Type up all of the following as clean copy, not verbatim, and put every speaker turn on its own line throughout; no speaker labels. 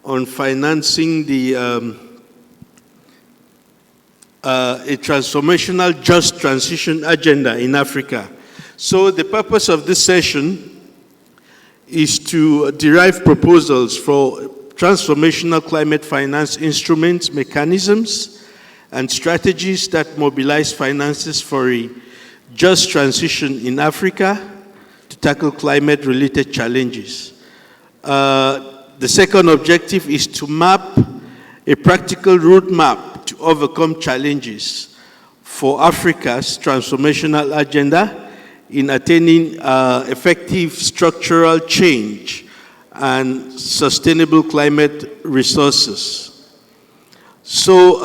on financing a transformational just transition agenda in Africa. So the purpose of this session is to derive proposals for transformational climate finance instruments, mechanisms, and strategies that mobilize finances for a just transition in Africa to tackle climate-related challenges. The second objective is to map a practical roadmap to overcome challenges for Africa's transformational agenda in attaining effective structural change and sustainable climate resources. So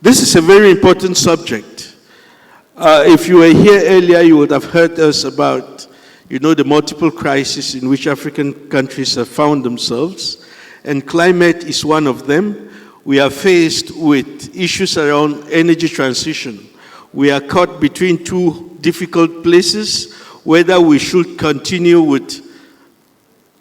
this is a very important subject. If you were here earlier, you would have heard us about, the multiple crises in which African countries have found themselves, and climate is one of them. We are faced with issues around energy transition. We are caught between two difficult places, whether we should continue with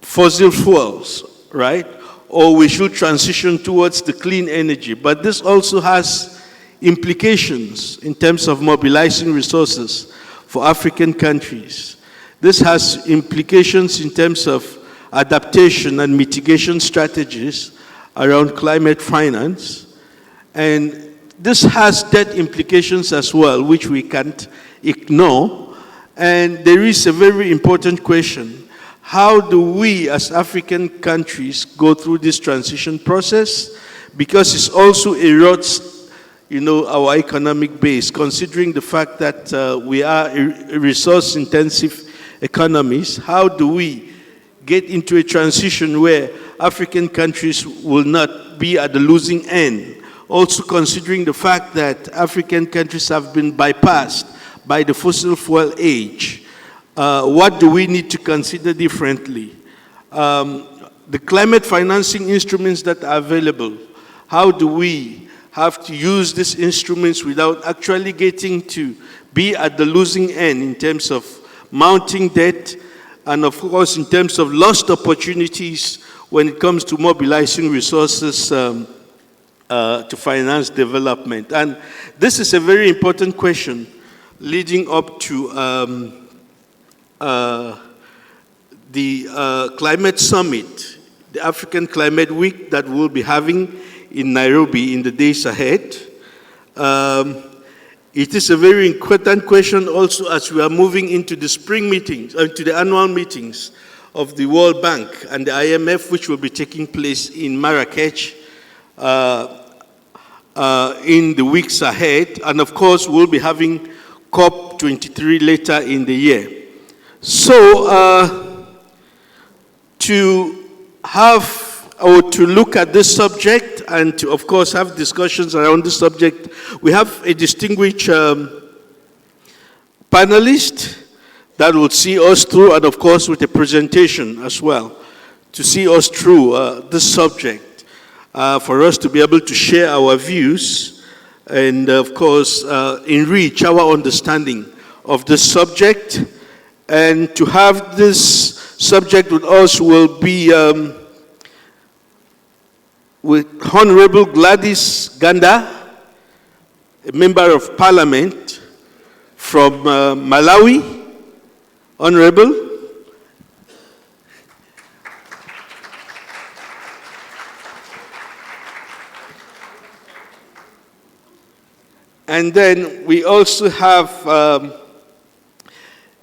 fossil fuels, right? Or we should transition towards the clean energy. But this also has implications in terms of mobilizing resources for African countries. This has implications in terms of adaptation and mitigation strategies around climate finance. And this has debt implications as well, which we can't ignore. And there is a very important question. How do we as African countries go through this transition process? Because it also erodes our economic base, considering the fact that we are resource-intensive economies. How do we get into a transition where African countries will not be at the losing end? Also considering the fact that African countries have been bypassed by the fossil fuel age. What do we need to consider differently? The climate financing instruments that are available, how do we have to use these instruments without actually getting to be at the losing end in terms of mounting debt, and of course in terms of lost opportunities when it comes to mobilizing resources to finance development. And this is a very important question leading up to the climate summit, the African Climate Week that we'll be having in Nairobi in the days ahead. It is a very important question also as we are moving into the spring meetings, to the annual meetings of the World Bank and the IMF, which will be taking place in Marrakech in the weeks ahead. And of course, we'll be having COP23 later in the year. So to have or to look at this subject and to, of course, have discussions around this subject, we have a distinguished panelist that will see us through, and of course with a presentation as well, to see us through this subject, for us to be able to share our views and, of course, enrich our understanding of this subject. And to have this subject with us will be with Honorable Gladys Ganda, a member of Parliament from Malawi. Honorable. And then we also have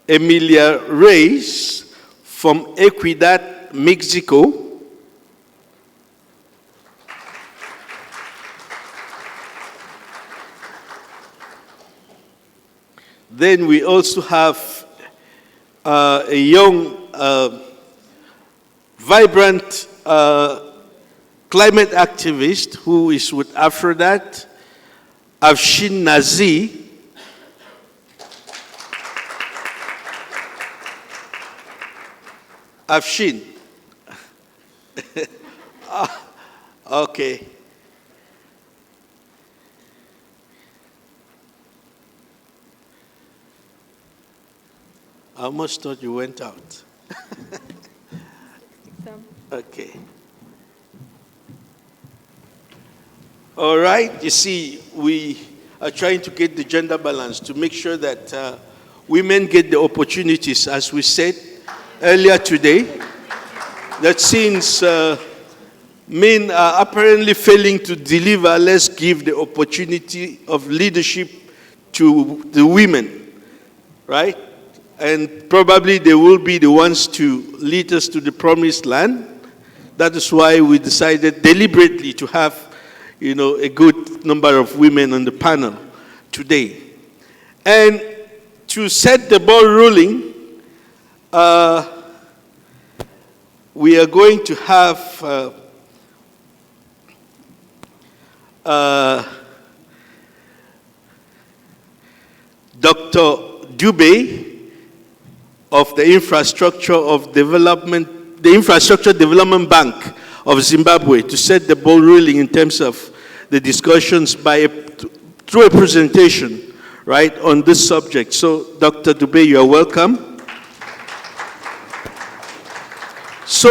Emilia Reyes from Equidad, Mexico. Then we also have a young, vibrant climate activist who is with Aphrodite, Afshin Nazi. Afshin. Okay. I almost thought you went out. Okay. All right, you see, we are trying to get the gender balance to make sure that women get the opportunities, as we said earlier today, that since men are apparently failing to deliver, let's give the opportunity of leadership to the women, right? And probably they will be the ones to lead us to the promised land. That is why we decided deliberately to have, a good number of women on the panel today. And to set the ball rolling, we are going to have Dr. Dube of the Infrastructure Development Bank of Zimbabwe to set the ball rolling in terms of the discussions through a presentation, right, on this subject. So, Dr. Dube, you are welcome. So,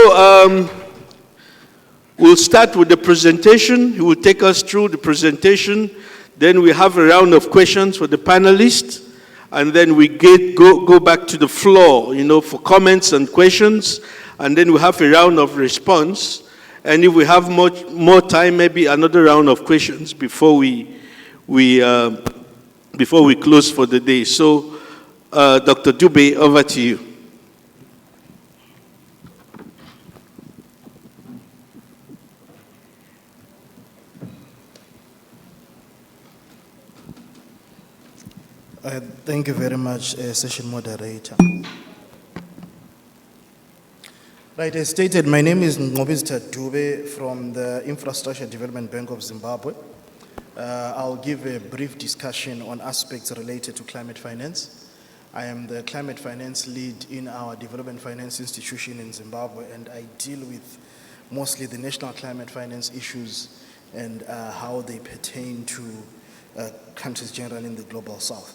we'll start with the presentation. He will take us through the presentation. Then we have a round of questions for the panelists. And then we go back to the floor, for comments and questions. And then we have a round of response. And if we have more time, maybe another round of questions before we close for the day. So, Dr. Dube, over to you.
Thank you very much, session moderator. Right, as stated, my name is Ngobizita Dube from the Infrastructure Development Bank of Zimbabwe. I'll give a brief discussion on aspects related to climate finance. I am the climate finance lead in our development finance institution in Zimbabwe, and I deal with mostly the national climate finance issues and how they pertain to countries generally in the global south.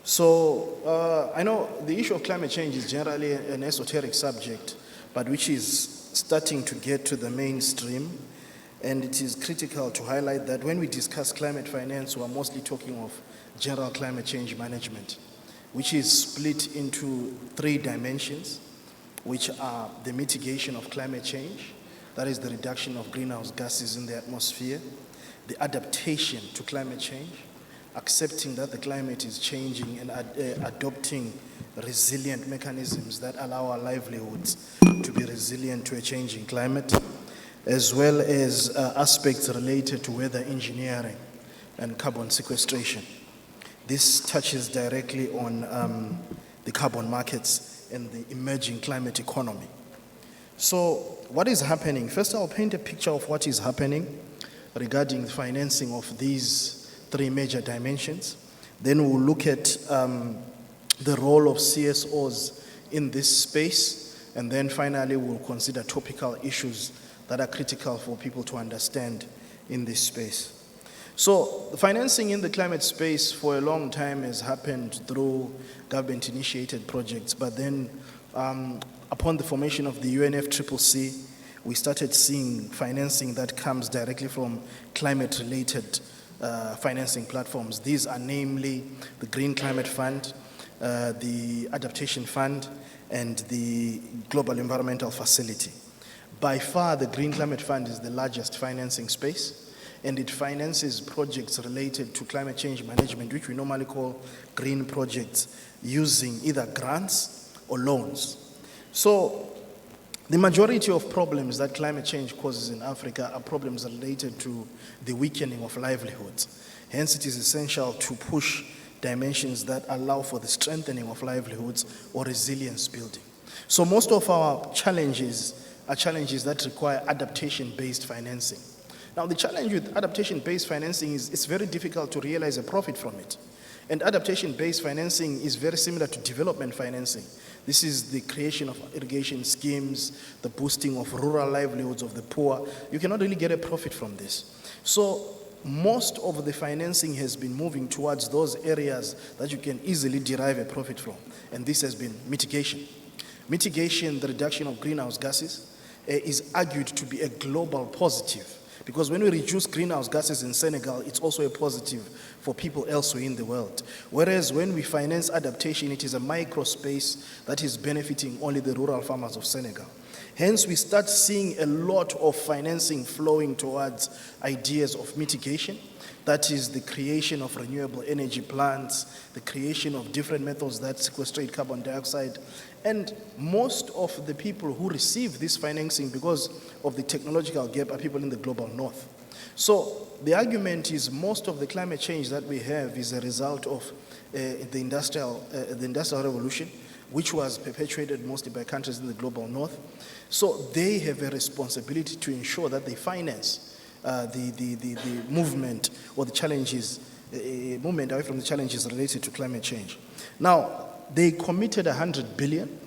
So I know the issue of climate change is generally an esoteric subject, but which is starting to get to the mainstream. And it is critical to highlight that when we discuss climate finance, we're mostly talking of general climate change management, which is split into 3 dimensions, which are the mitigation of climate change, that is the reduction of greenhouse gases in the atmosphere, the adaptation to climate change, accepting that the climate is changing and adopting resilient mechanisms that allow our livelihoods to be resilient to a changing climate, as well as aspects related to weather engineering and carbon sequestration. This touches directly on the carbon markets and the emerging climate economy. So what is happening? First, I'll paint a picture of what is happening regarding the financing of these 3 major dimensions. Then we'll look at the role of CSOs in this space, and then finally we'll consider topical issues that are critical for people to understand in this space. So the financing in the climate space for a long time has happened through government-initiated projects, but then upon the formation of the UNFCCC, we started seeing financing that comes directly from climate-related financing platforms. These are namely the Green Climate Fund, the Adaptation Fund, and the Global Environmental Facility. By far, the Green Climate Fund is the largest financing space, and it finances projects related to climate change management, which we normally call green projects, using either grants or loans. So the majority of problems that climate change causes in Africa are problems related to the weakening of livelihoods. Hence, it is essential to push dimensions that allow for the strengthening of livelihoods or resilience building. So most of our challenges are challenges that require adaptation-based financing. Now, the challenge with adaptation-based financing is it's very difficult to realize a profit from it. And adaptation-based financing is very similar to development financing. This is the creation of irrigation schemes, the boosting of rural livelihoods of the poor. You cannot really get a profit from this. So most of the financing has been moving towards those areas that you can easily derive a profit from. And this has been mitigation. Mitigation, the reduction of greenhouse gases, is argued to be a global positive Because when we reduce greenhouse gases in Senegal, it's also a positive for people elsewhere in the world. Whereas when we finance adaptation, it is a micro space that is benefiting only the rural farmers of Senegal. Hence, we start seeing a lot of financing flowing towards ideas of mitigation. That is the creation of renewable energy plants, the creation of different methods that sequestrate carbon dioxide. And most of the people who receive this financing because of the technological gap are people in the global north. So the argument is most of the climate change that we have is a result of the industrial revolution, which was perpetuated mostly by countries in the global north. So they have a responsibility to ensure that they finance the movement or the challenges, movement away from the challenges related to climate change. Now, they committed 100 billion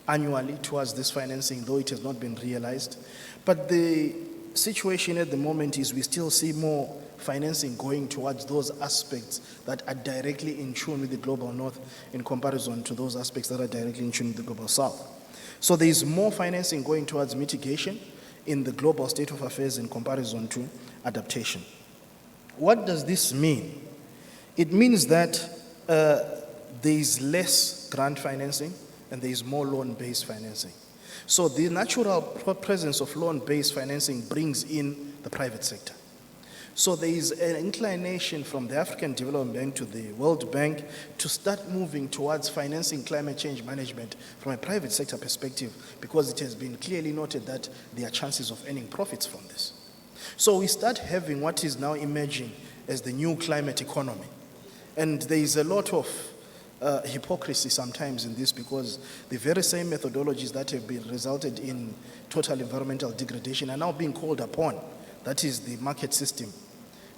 annually towards this financing, though it has not been realized. But the situation at the moment is we still see more financing going towards those aspects that are directly in tune with the global north in comparison to those aspects that are directly in tune with the global south. So there is more financing going towards mitigation in the global state of affairs in comparison to adaptation. What does this mean? It means that there is less grant financing and there is more loan-based financing. So the natural presence of loan-based financing brings in the private sector. So there is an inclination from the African Development Bank to the World Bank to start moving towards financing climate change management from a private sector perspective, because it has been clearly noted that there are chances of earning profits from this. So we start having what is now emerging as the new climate economy. And there is a lot of hypocrisy sometimes in this, because the very same methodologies that have been resulted in total environmental degradation are now being called upon. That is the market system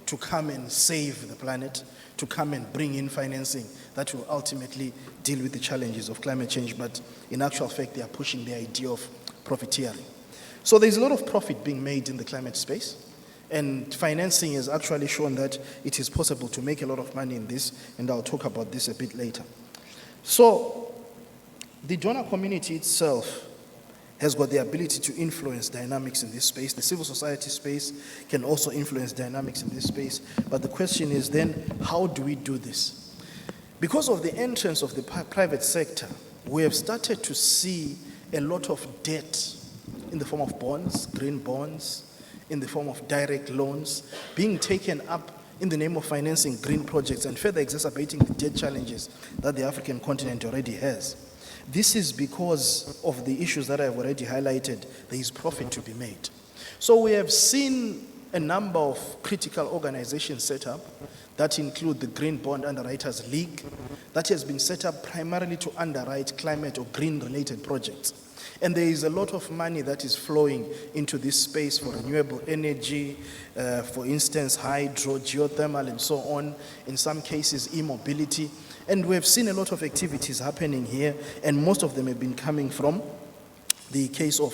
to come and save the planet, to come and bring in financing that will ultimately deal with the challenges of climate change. But in actual fact, they are pushing the idea of profiteering. So there's a lot of profit being made in the climate space. And financing has actually shown that it is possible to make a lot of money in this, and I'll talk about this a bit later. So the donor community itself has got the ability to influence dynamics in this space. The civil society space can also influence dynamics in this space. But the question is then, how do we do this? Because of the entrance of the private sector, we have started to see a lot of debt in the form of bonds, green bonds, in the form of direct loans, being taken up in the name of financing green projects and further exacerbating the debt challenges that the African continent already has. This is because of the issues that I've already highlighted. There is profit to be made. So we have seen a number of critical organizations set up that include the Green Bond Underwriters League, that has been set up primarily to underwrite climate or green-related projects. And there is a lot of money that is flowing into this space for renewable energy, for instance, hydro, geothermal, and so on. In some cases, e-mobility. And we've seen a lot of activities happening here, and most of them have been coming from the case of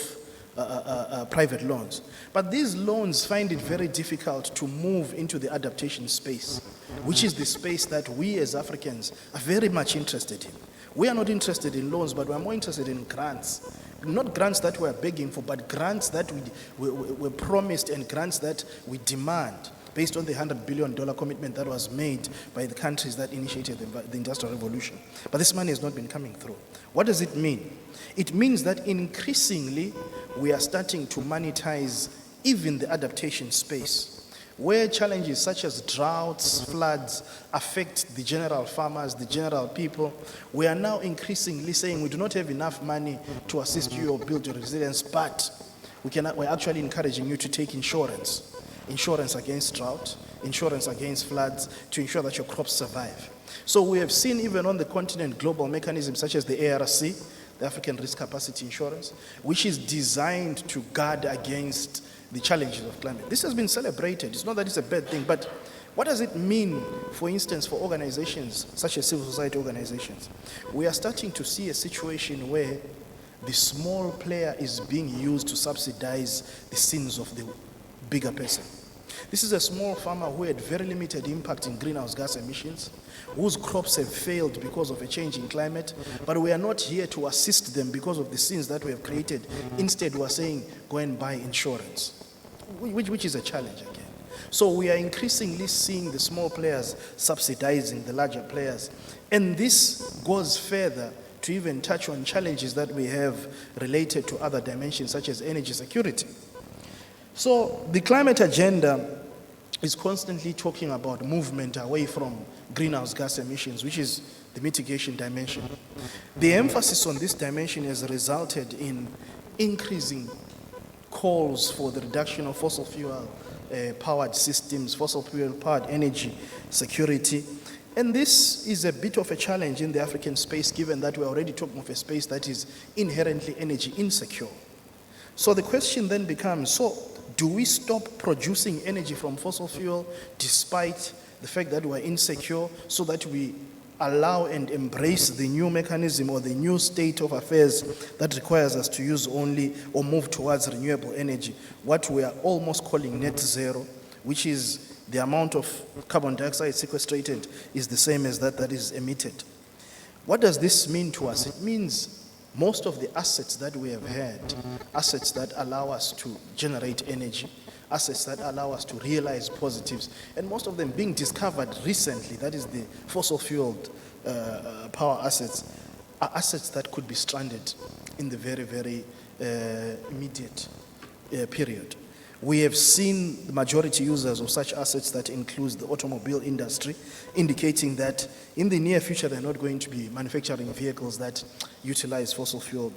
private loans. But these loans find it very difficult to move into the adaptation space, which is the space that we as Africans are very much interested in. We are not interested in loans, but we're more interested in grants. Not grants that we're begging for, but grants that we promised and grants that we demand based on the $100 billion commitment that was made by the countries that initiated the Industrial Revolution. But this money has not been coming through. What does it mean? It means that increasingly we are starting to monetize even the adaptation space, where challenges such as droughts, floods affect the general farmers, the general people. We are now increasingly saying we do not have enough money to assist you or build your resilience, but we're actually encouraging you to take insurance against drought, insurance against floods, to ensure that your crops survive. So we have seen even on the continent global mechanisms such as the ARC, the African Risk Capacity Insurance, which is designed to guard against the challenges of climate. This has been celebrated. It's not that it's a bad thing, but what does it mean, for instance, for organizations such as civil society organizations? We are starting to see a situation where the small player is being used to subsidize the sins of the bigger person. This is a small farmer who had very limited impact in greenhouse gas emissions, whose crops have failed because of a change in climate, but we are not here to assist them because of the sins that we have created. Instead, we are saying, go and buy insurance. which is a challenge again. So we are increasingly seeing the small players subsidizing the larger players. And this goes further to even touch on challenges that we have related to other dimensions such as energy security. So the climate agenda is constantly talking about movement away from greenhouse gas emissions, which is the mitigation dimension. The emphasis on this dimension has resulted in increasing calls for the reduction of fossil fuel powered systems, fossil fuel powered energy security. And this is a bit of a challenge in the African space, given that we're already talking of a space that is inherently energy insecure. So the question then becomes, so do we stop producing energy from fossil fuel despite the fact that we're insecure, so that we allow and embrace the new mechanism or the new state of affairs that requires us to use only or move towards renewable energy, what we are almost calling net zero, which is the amount of carbon dioxide sequestrated is the same as that is emitted. What does this mean to us? It means most of the assets that we have had, assets that allow us to generate energy, assets that allow us to realize positives, and most of them being discovered recently, that is the fossil fueled power assets, are assets that could be stranded in the very, very immediate period. We have seen the majority users of such assets, that includes the automobile industry, indicating that in the near future they're not going to be manufacturing vehicles that utilize fossil fuel.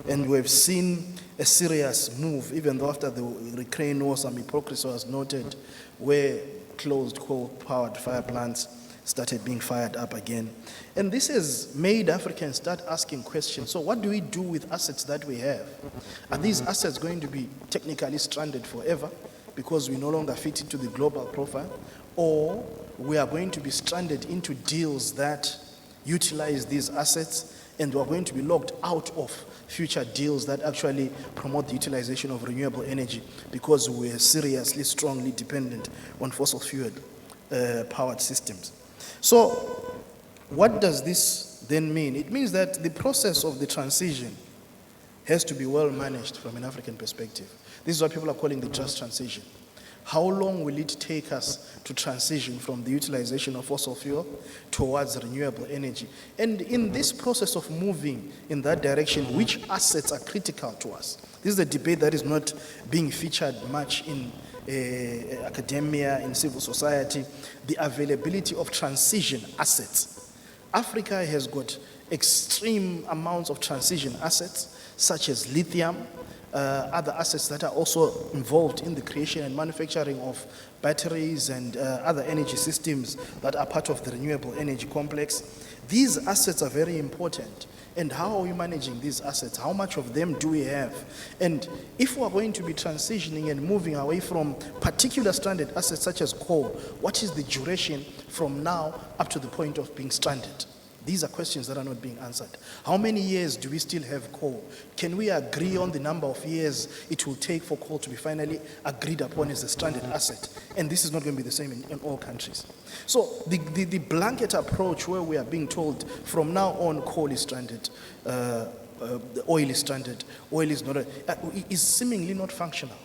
And we've seen a serious move, even though after the Ukraine war some hypocrisy was noted, where closed coal-powered fire plants started being fired up again. And this has made Africans start asking questions. So what do we do with assets that we have? Are these assets going to be technically stranded forever because we no longer fit into the global profile? Or we are going to be stranded into deals that utilize these assets, and we're going to be locked out of future deals that actually promote the utilization of renewable energy because we're seriously, strongly dependent on fossil fuel powered systems. So what does this then mean? It means that the process of the transition has to be well managed from an African perspective. This is what people are calling the just transition. How long will it take us to transition from the utilization of fossil fuel towards renewable energy? And in this process of moving in that direction, which assets are critical to us? This is a debate that is not being featured much in academia, in civil society, the availability of transition assets. Africa has got extreme amounts of transition assets, such as lithium, other assets that are also involved in the creation and manufacturing of batteries and other energy systems that are part of the renewable energy complex. These assets are very important. And how are we managing these assets? How much of them do we have? And if we're going to be transitioning and moving away from particular stranded assets such as coal, what is the duration from now up to the point of being stranded? These are questions that are not being answered. How many years do we still have coal? Can we agree on the number of years it will take for coal to be finally agreed upon as a stranded asset? And this is not going to be the same in all countries. So the blanket approach where we are being told from now on coal is stranded, the oil is stranded, oil is not, is seemingly not functional.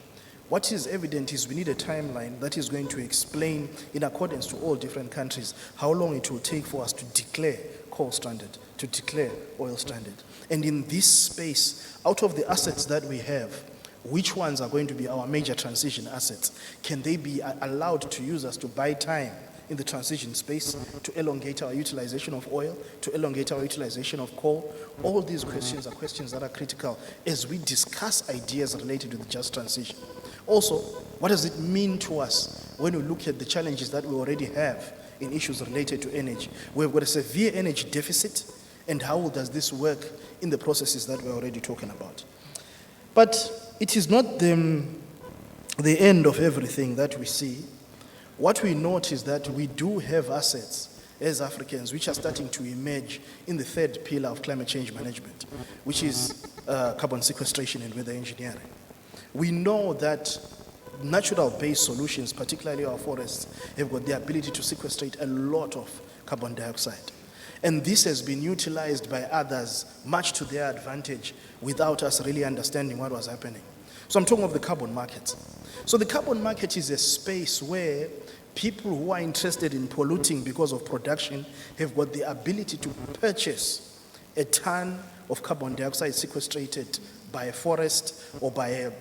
What is evident is we need a timeline that is going to explain, in accordance to all different countries, how long it will take for us to declare coal stranded, to declare oil stranded. And in this space, out of the assets that we have, which ones are going to be our major transition assets? Can they be allowed to use us to buy time in the transition space, to elongate our utilization of oil, to elongate our utilization of coal? All these questions are questions that are critical as we discuss ideas related to the just transition. Also, what does it mean to us when we look at the challenges that we already have in issues related to energy? We've got a severe energy deficit, and how does this work in the processes that we're already talking about? But it is not the end of everything that we see. What we note is that we do have assets as Africans which are starting to emerge in the third pillar of climate change management, which is carbon sequestration and weather engineering. We know that natural-based solutions, particularly our forests, have got the ability to sequestrate a lot of carbon dioxide. And this has been utilized by others much to their advantage without us really understanding what was happening. So I'm talking of the carbon markets. So the carbon market is a space where people who are interested in polluting because of production have got the ability to purchase a ton of carbon dioxide sequestrated by a forest or by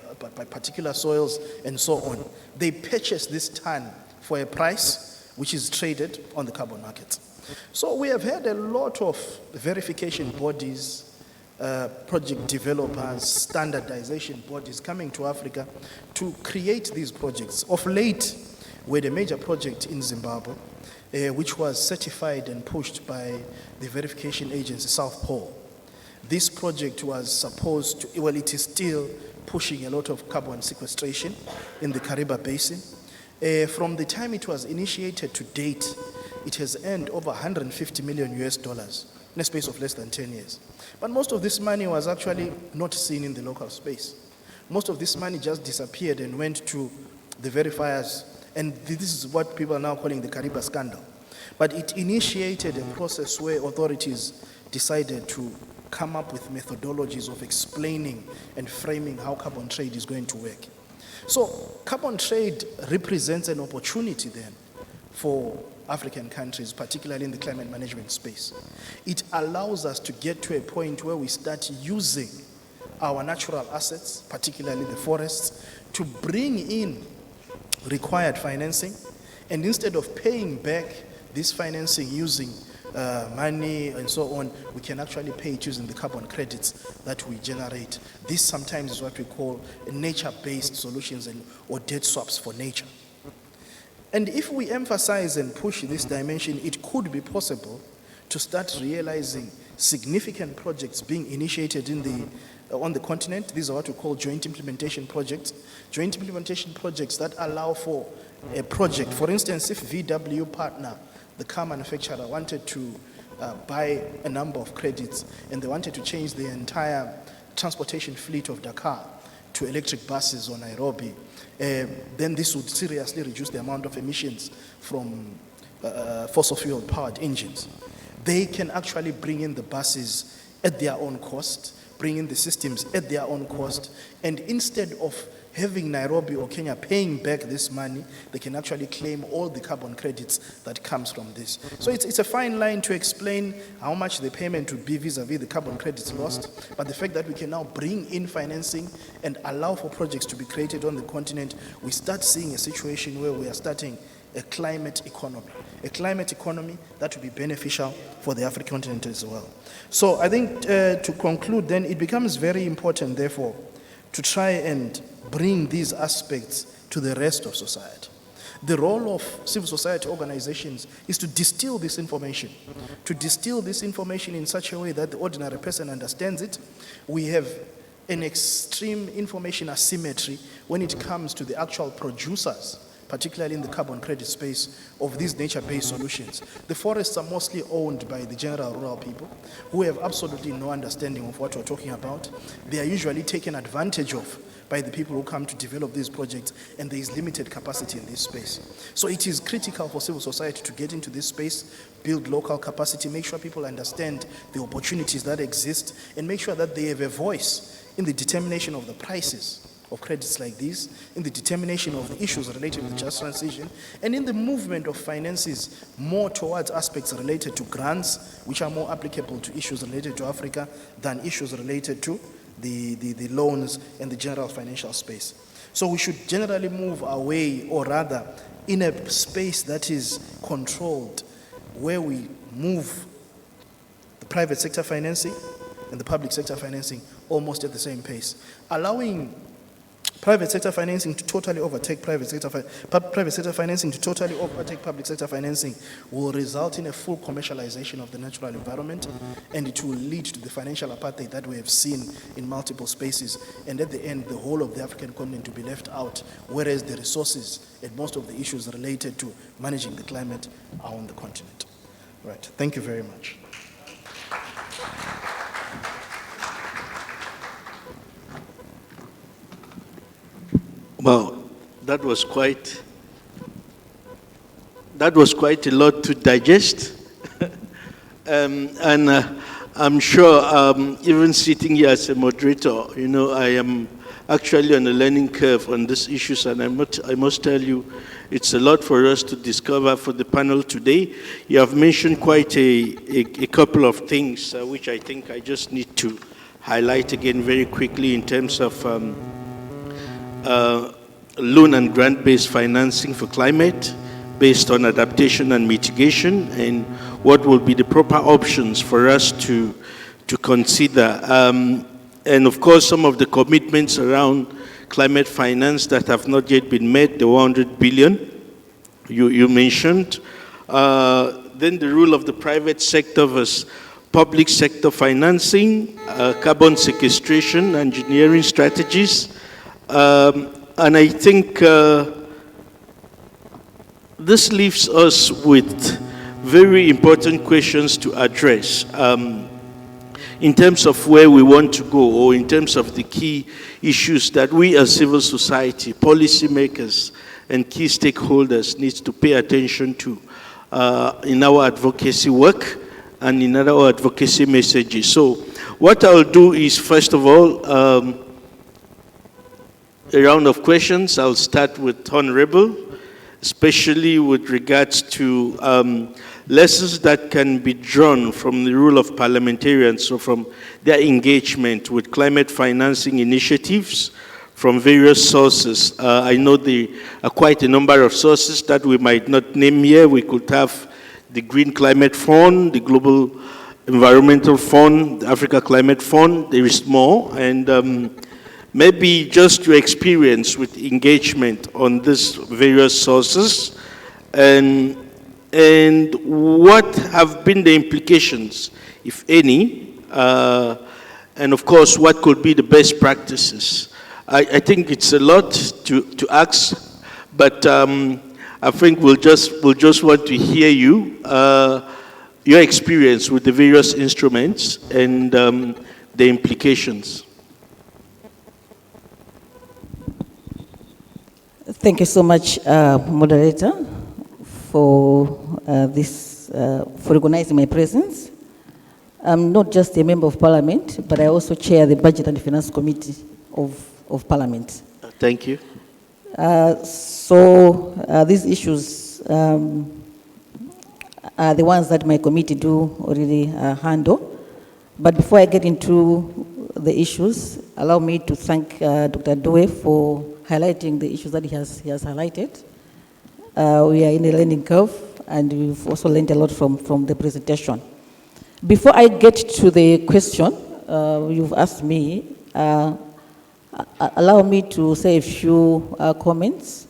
particular soils and so on. They purchase this ton for a price which is traded on the carbon market. So we have had a lot of verification bodies, project developers, standardization bodies coming to Africa to create these projects. Of late, we had a major project in Zimbabwe, which was certified and pushed by the verification agency South Pole. This project was supposed to, well, it is still pushing a lot of carbon sequestration in the Kariba Basin. From the time it was initiated to date, it has earned over 150 million US dollars in a space of less than 10 years. But most of this money was actually not seen in the local space. Most of this money just disappeared and went to the verifiers, and this is what people are now calling the Kariba scandal. But it initiated a process where authorities decided to come up with methodologies of explaining and framing how carbon trade is going to work. So carbon trade represents an opportunity then for African countries, particularly in the climate management space. It allows us to get to a point where we start using our natural assets, particularly the forests, to bring in required financing, and instead of paying back this financing using money and so on, we can actually pay it using the carbon credits that we generate. This sometimes is what we call nature-based solutions or debt swaps for nature. And if we emphasize and push this dimension, it could be possible to start realizing significant projects being initiated on the continent. These are what we call joint implementation projects. Joint implementation projects that allow for a project. For instance, if VW partner, the car manufacturer, wanted to buy a number of credits and they wanted to change the entire transportation fleet of Dakar to electric buses or Nairobi, then this would seriously reduce the amount of emissions from fossil fuel powered engines. They can actually bring in the buses at their own cost, bring in the systems at their own cost, and instead of having Nairobi or Kenya paying back this money, they can actually claim all the carbon credits that comes from this. So it's a fine line to explain how much the payment would be vis-a-vis the carbon credits lost, but the fact that we can now bring in financing and allow for projects to be created on the continent, we start seeing a situation where we are starting a climate economy that will be beneficial for the African continent as well. So I think to conclude then, it becomes very important therefore to try and bring these aspects to the rest of society. The role of civil society organizations is to distill this information in such a way that the ordinary person understands it. We have an extreme information asymmetry when it comes to the actual producers, particularly in the carbon credit space, of these nature-based solutions. The forests are mostly owned by the general rural people who have absolutely no understanding of what we're talking about. They are usually taken advantage of by the people who come to develop these projects, and there is limited capacity in this space. So it is critical for civil society to get into this space, build local capacity, make sure people understand the opportunities that exist, and make sure that they have a voice in the determination of the prices of credits like these, in the determination of the issues related to the just transition, and in the movement of finances more towards aspects related to grants, which are more applicable to issues related to Africa than issues related to the loans and the general financial space. So we should generally move away, or rather in a space that is controlled, where we move the private sector financing and the public sector financing almost at the same pace, allowing private sector financing to totally overtake private sector financing to totally overtake public sector financing will result in a full commercialization of the natural environment, and it will lead to the financial apartheid that we have seen in multiple spaces, and at the end the whole of the African continent will be left out, whereas the resources and most of the issues related to managing the climate are on the continent. Right. Thank you very much.
Well, that was quite a lot to digest. I'm sure, even sitting here as a moderator, I am actually on a learning curve on these issues, and I must tell you, it's a lot for us to discover for the panel today. You have mentioned quite a couple of things, which I think I just need to highlight again very quickly in terms of loan and grant-based financing for climate, based on adaptation and mitigation, and what will be the proper options for us to consider. And of course, some of the commitments around climate finance that have not yet been met, the 100 billion you mentioned. Then the role of the private sector versus public sector financing, carbon sequestration, engineering strategies. And I think this leaves us with very important questions to address in terms of where we want to go, or in terms of the key issues that we as civil society, policymakers, and key stakeholders need to pay attention to in our advocacy work and in our advocacy messages. So what I'll do is, first of all, a round of questions. I'll start with Honorable, especially with regards to lessons that can be drawn from the role of parliamentarians, so from their engagement with climate financing initiatives from various sources. I know there are quite a number of sources that we might not name here. We could have the Green Climate Fund, the Global Environmental Fund, the Africa Climate Fund. There is more, and maybe just your experience with engagement on these various sources, and what have been the implications, if any, and of course, what could be the best practices. I think it's a lot to ask, but I think we'll just want to hear you, your experience with the various instruments and the implications.
Thank you so much, moderator, for for recognizing my presence. I'm not just a member of Parliament, but I also chair the Budget and Finance Committee of Parliament.
Thank you.
These issues are the ones that my committee do already handle. But before I get into the issues, allow me to thank Dr. Doe for highlighting the issues that he has highlighted. We are in a learning curve, and we've also learned a lot from the presentation. Before I get to the question you've asked me, allow me to say a few comments.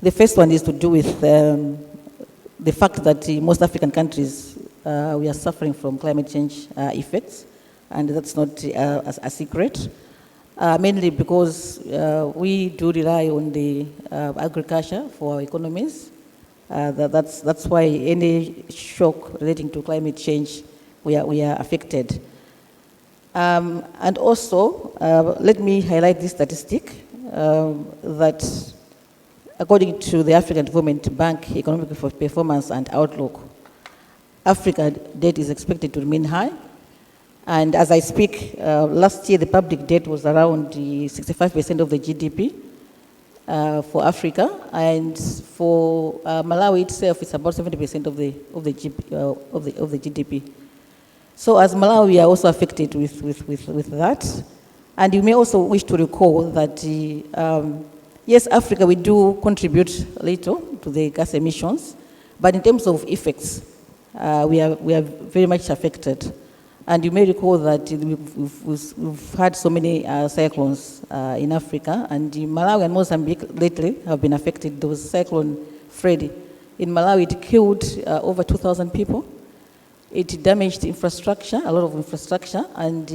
The first one is to do with the fact that in most African countries, we are suffering from climate change effects, and that's not a secret. Mainly because we do rely on the agriculture for our economies. That's why any shock relating to climate change, we are affected. And also, let me highlight this statistic that according to the African Development Bank Economic Performance and Outlook, Africa debt is expected to remain high. And as I speak, last year the public debt was around 65% of the GDP for Africa, and for Malawi itself, it's about 70% of the GDP. So as Malawi, we are also affected with that. And you may also wish to recall that, yes, Africa, we do contribute little to the gas emissions, but in terms of effects, we are very much affected. And you may recall that we've had so many cyclones in Africa, and Malawi and Mozambique lately have been affected. There was Cyclone Freddy. In Malawi, it killed over 2,000 people. It damaged infrastructure, a lot of infrastructure, and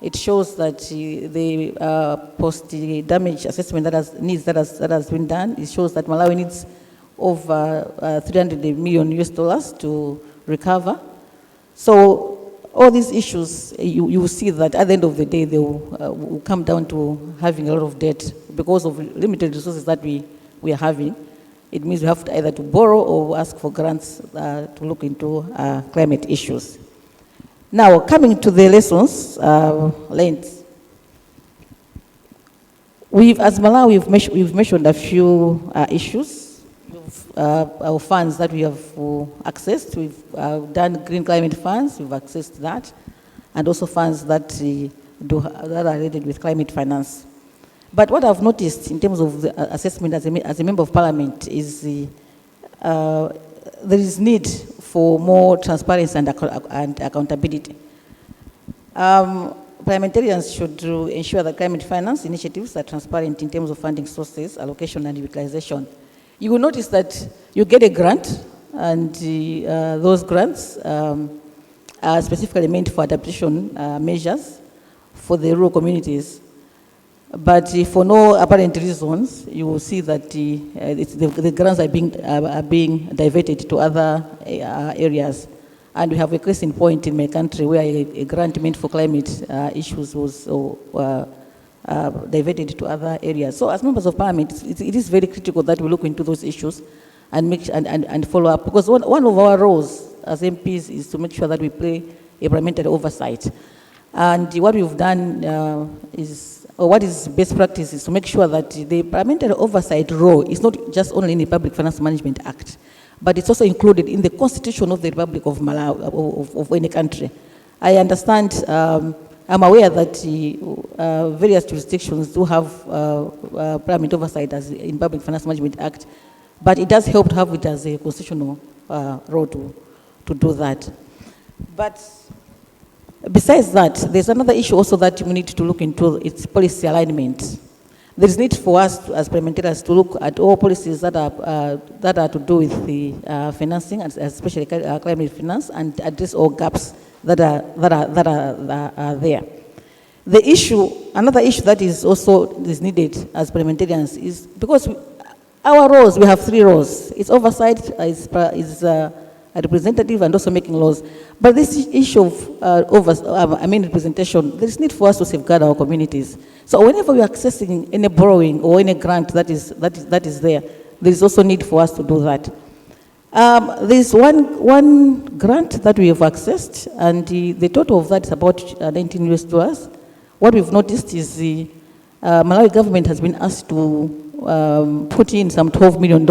it shows that the post-damage assessment that has been done, it shows that Malawi needs over $300 million to recover. So all these issues, you will see that at the end of the day, they will come down to having a lot of debt because of limited resources that we are having. It means we have to either to borrow or ask for grants to look into climate issues. Now, coming to the lessons learned. As Malawi, we've mentioned a few issues. Our funds that we have accessed. We've done green climate funds. We've accessed that, and also funds that that are related with climate finance. But what I've noticed in terms of the assessment as a member of parliament is there is need for more transparency and accountability. Parliamentarians should ensure that climate finance initiatives are transparent in terms of funding sources, allocation, and utilization. You will notice that you get a grant, and those grants are specifically meant for adaptation measures for the rural communities. But for no apparent reasons, you will see that the grants are being diverted to other areas. And we have a case in point in my country where a grant meant for climate issues was diverted to other areas. So as members of parliament, it is very critical that we look into those issues and follow up. Because one of our roles as MPs is to make sure that we play a parliamentary oversight. And what we've done what is best practice is to make sure that the parliamentary oversight role is not just only in the Public Finance Management Act, but it's also included in the Constitution of the Republic of Malawi, of any country. I understand, I'm aware that various jurisdictions do have parliament oversight as in Public Finance Management Act, but it does help to have it as a constitutional role to do that. But besides that, there's another issue also that we need to look into, it's policy alignment. There is need for us as parliamentarians to look at all policies that are to do with the financing, especially climate finance, and address all gaps that are there. Another issue that is also needed as parliamentarians is because our roles, we have three roles. It's oversight, is representative, and also making laws. But this issue of representation, there is need for us to safeguard our communities. So whenever we are accessing any borrowing or any grant that is there is also need for us to do that. There is one grant that we have accessed, and the total of that is about $19. What we've noticed is the Malawi government has been asked to put in some $12 million,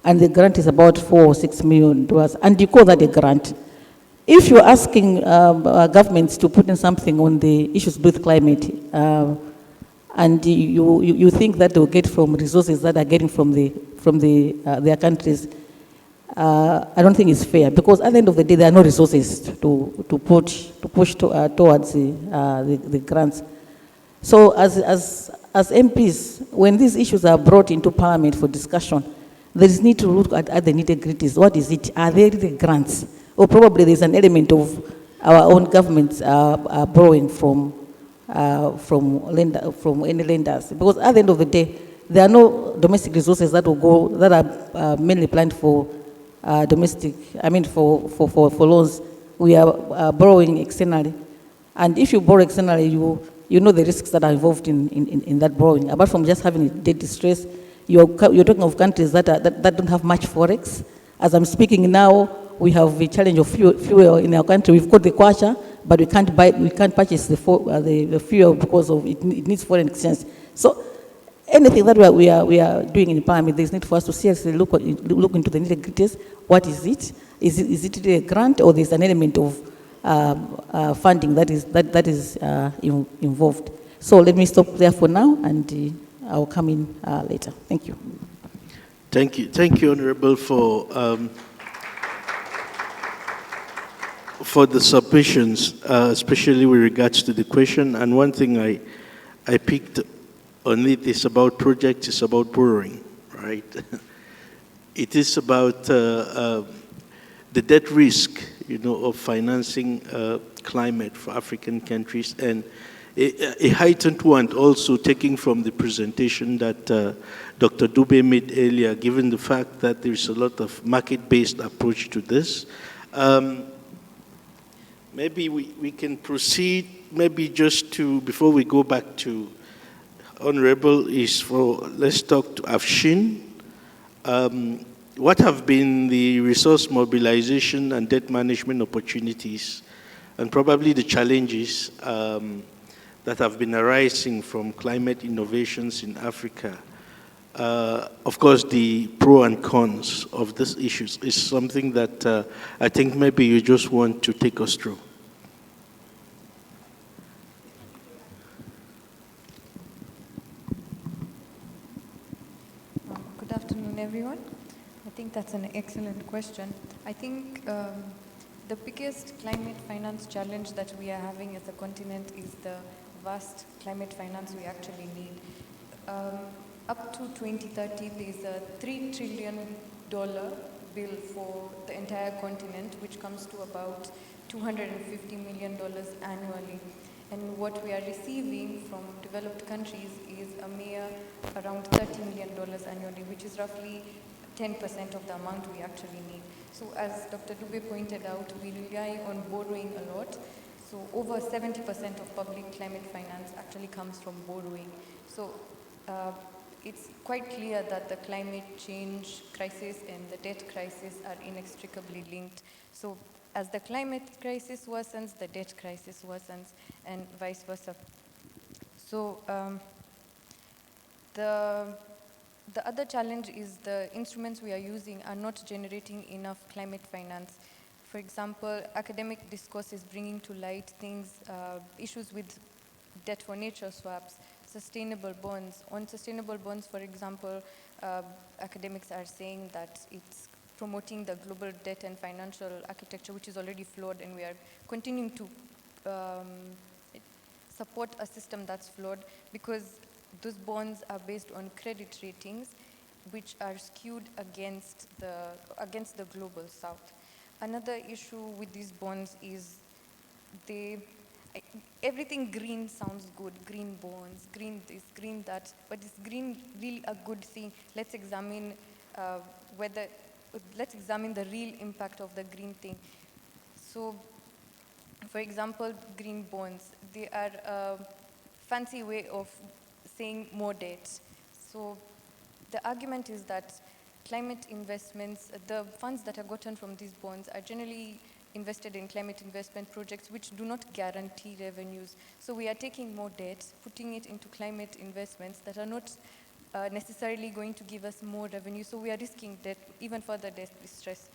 and the grant is about $4 or $6 million, and you call that a grant. If you're asking governments to put in something on the issues with climate, and you think that they'll get from resources that are getting from their countries, I don't think it's fair, because at the end of the day, there are no resources to push towards the grants. So as MPs, when these issues are brought into Parliament for discussion, there is need to look at the nitty-gritties. What is it? Are there the grants? Or probably there's an element of our own governments borrowing from any lenders. Because at the end of the day, there are no domestic resources that are mainly planned for for loans. We are borrowing externally. And if you borrow externally, you know the risks that are involved in that borrowing. Apart from just having debt distress, you're talking of countries that don't have much forex. As I'm speaking now, we have the challenge of fuel in our country. We've got the kwacha, but we can't purchase the fuel because of it needs foreign exchange. So anything that we are doing in Parliament, there's need for us to seriously look into the nitty-gritties. What is it? Is it a grant, or there's an element of funding that is involved? So let me stop there for now, and I'll come in later. Thank you.
Thank you, Honorable, for the submissions, especially with regards to the question. And one thing I picked on it is about projects, it's about borrowing, right? It is about the debt risk, of financing climate for African countries, and a heightened one also taking from the presentation that Dr. Dube made earlier, given the fact that there's a lot of market-based approach to this. Maybe we can proceed, maybe just before we go back to Honorable, let's talk to Afshin. What have been the resource mobilization and debt management opportunities, and probably the challenges that have been arising from climate innovations in Africa. Of course, the pro and cons of these issues is something that I think maybe you just want to take us through.
Good afternoon, everyone. I think that's an excellent question. I think the biggest climate finance challenge that we are having as a continent is the vast climate finance we actually need. Up to 2030, there's a $3 trillion bill for the entire continent, which comes to about $250 million annually. And what we are receiving from developed countries is a mere around $30 million annually, which is roughly 10% of the amount we actually need. So as Dr. Dube pointed out, we rely on borrowing a lot. So over 70% of public climate finance actually comes from borrowing. So it's quite clear that the climate change crisis and the debt crisis are inextricably linked. So as the climate crisis worsens, the debt crisis worsens, and vice versa. So the other challenge is the instruments we are using are not generating enough climate finance. For example, academic discourse is bringing to light things, issues with debt for nature swaps, sustainable bonds. On sustainable bonds, for example, academics are saying that it's promoting the global debt and financial architecture, which is already flawed, and we are continuing to support a system that's flawed because those bonds are based on credit ratings, which are skewed against the global south. Another issue with these bonds is everything green sounds good, green bonds, green this, green that, but is green really a good thing? Let's examine let's examine the real impact of the green thing. So, for example, green bonds, they are a fancy way of saying more debt. So the argument is that climate investments, the funds that are gotten from these bonds are generally invested in climate investment projects which do not guarantee revenues. So we are taking more debt, putting it into climate investments that are not necessarily going to give us more revenue. So we are risking debt, even further debt distress.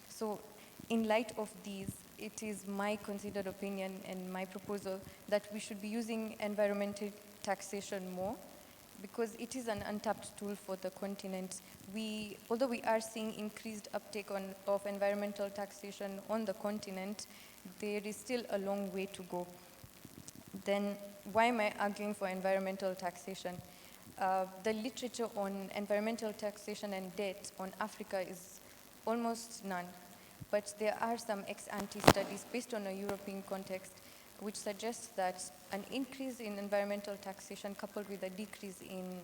So in light of these, it is my considered opinion and my proposal that we should be using environmental taxation more, because it is an untapped tool for the continent. Although we are seeing increased uptake of environmental taxation on the continent, there is still a long way to go. Then why am I arguing for environmental taxation? The literature on environmental taxation and debt on Africa is almost none, but there are some ex-ante studies based on a European context which suggests that an increase in environmental taxation coupled with a decrease in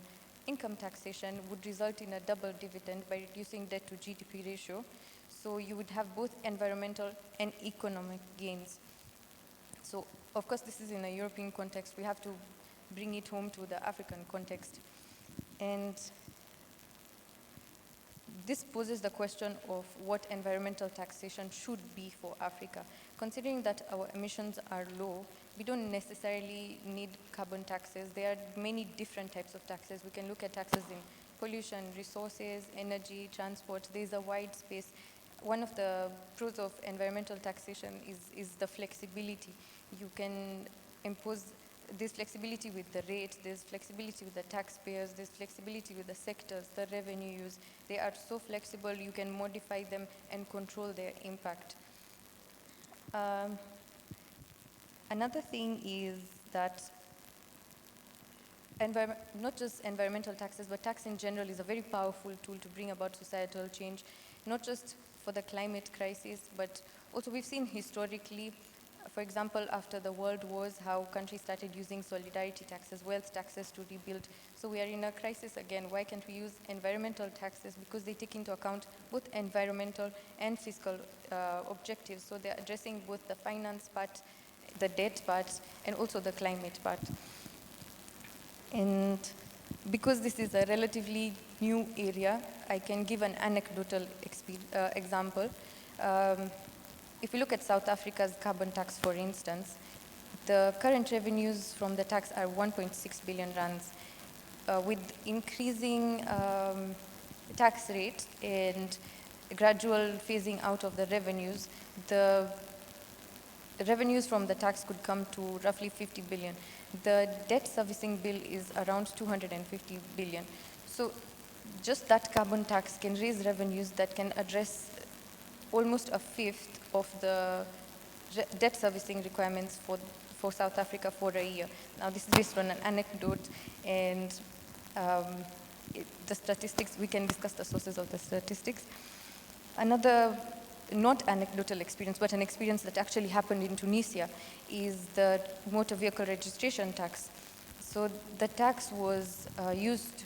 income taxation would result in a double dividend by reducing debt to GDP ratio. So you would have both environmental and economic gains. So of course this is in a European context. We have to bring it home to the African context. And this poses the question of what environmental taxation should be for Africa. Considering that our emissions are low, we don't necessarily need carbon taxes. There are many different types of taxes. We can look at taxes in pollution, resources, energy, transport. There's a wide space. One of the pros of environmental taxation is the flexibility. You can impose there's flexibility with the rate, there's flexibility with the taxpayers, there's flexibility with the sectors, the revenues. They are so flexible, you can modify them and control their impact. Another thing is that not just environmental taxes, but tax in general is a very powerful tool to bring about societal change, not just for the climate crisis, but also we've seen historically, for example, after the world wars, how countries started using solidarity taxes, wealth taxes to rebuild. So we are in a crisis again. Why can't we use environmental taxes? Because they take into account both environmental and fiscal objectives. So they're addressing both the finance part, the debt part, and also the climate part. And because this is a relatively new area, I can give an anecdotal example. If you look at South Africa's carbon tax, for instance, The current revenues from the tax are 1.6 billion rands. With increasing tax rate and gradual phasing out of the revenues from the tax could come to roughly 50 billion. The debt servicing bill is around 250 billion. So just that carbon tax can raise revenues that can address almost a fifth of the debt servicing requirements for South Africa for a year. Now this is based on an anecdote, and the statistics, we can discuss the sources of the statistics. Another not anecdotal experience, but an experience that actually happened in Tunisia is the motor vehicle registration tax. So the tax was used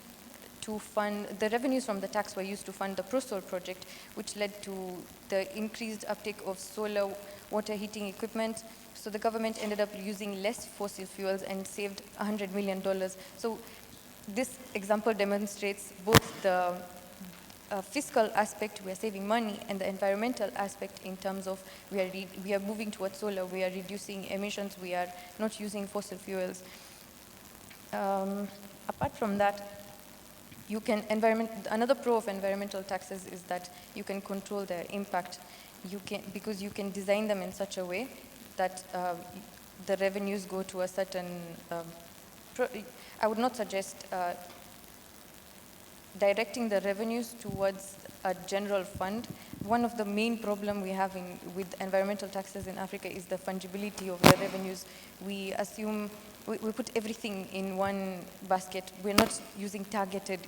to fund, the revenues from the tax were used to fund the ProSol project, which led to the increased uptake of solar water heating equipment. So the government ended up using less fossil fuels and saved $100 million. So this example demonstrates both the fiscal aspect, we are saving money, and the environmental aspect in terms of we are moving towards solar, we are reducing emissions, we are not using fossil fuels. Apart from that, another pro of environmental taxes is that you can control their impact. Because you can design them in such a way that the revenues go to a certain, I would not suggest directing the revenues towards a general fund. One of the main problems we have with environmental taxes in Africa is the fungibility of the revenues. We assume, we put everything in one basket. We're not using targeted,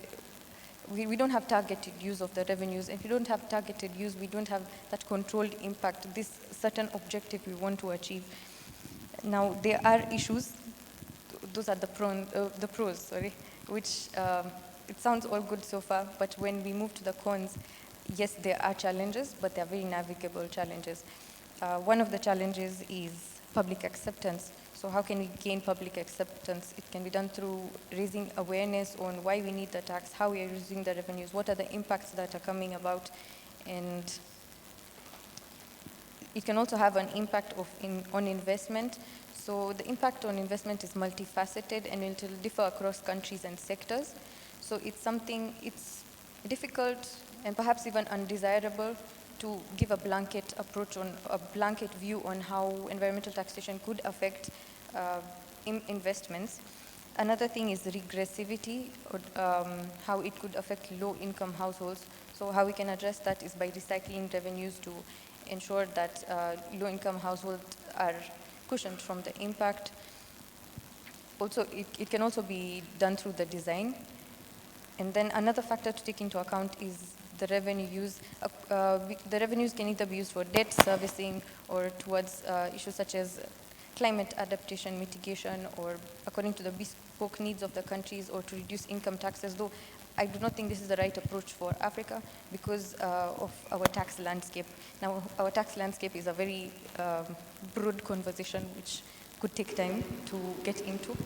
we don't have targeted use of the revenues. If you don't have targeted use, we don't have that controlled impact, this certain objective we want to achieve. Now, there are issues, those are the pros, which it sounds all good so far, but when we move to the cons, yes, there are challenges, but they're very navigable challenges. One of the challenges is public acceptance. So how can we gain public acceptance? It can be done through raising awareness on why we need the tax, how we are using the revenues, what are the impacts that are coming about, and it can also have an impact on investment. So the impact on investment is multifaceted and it will differ across countries and sectors. So it's difficult and perhaps even undesirable to give a blanket approach on a blanket view on how environmental taxation could affect investments. Another thing is regressivity, or how it could affect low-income households. So how we can address that is by recycling revenues to ensure that low-income households are cushioned from the impact. Also, it can also be done through the design. And then another factor to take into account is the revenue use. The revenues can either be used for debt servicing or towards issues such as climate adaptation mitigation, or according to the bespoke needs of the countries, or to reduce income taxes, though I do not think this is the right approach for Africa because of our tax landscape. Now, our tax landscape is a very broad conversation which could take time to get into,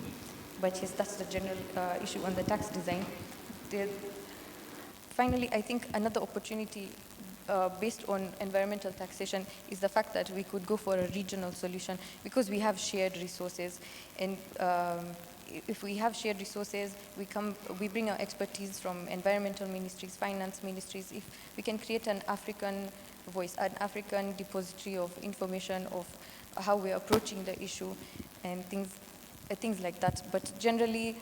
but yes, that's the general issue on the tax design. Finally, I think another opportunity based on environmental taxation is the fact that we could go for a regional solution because we have shared resources. And if we have shared resources, we bring our expertise from environmental ministries, finance ministries. If we can create an African voice, an African depository of information of how we're approaching the issue and things like that. But generally,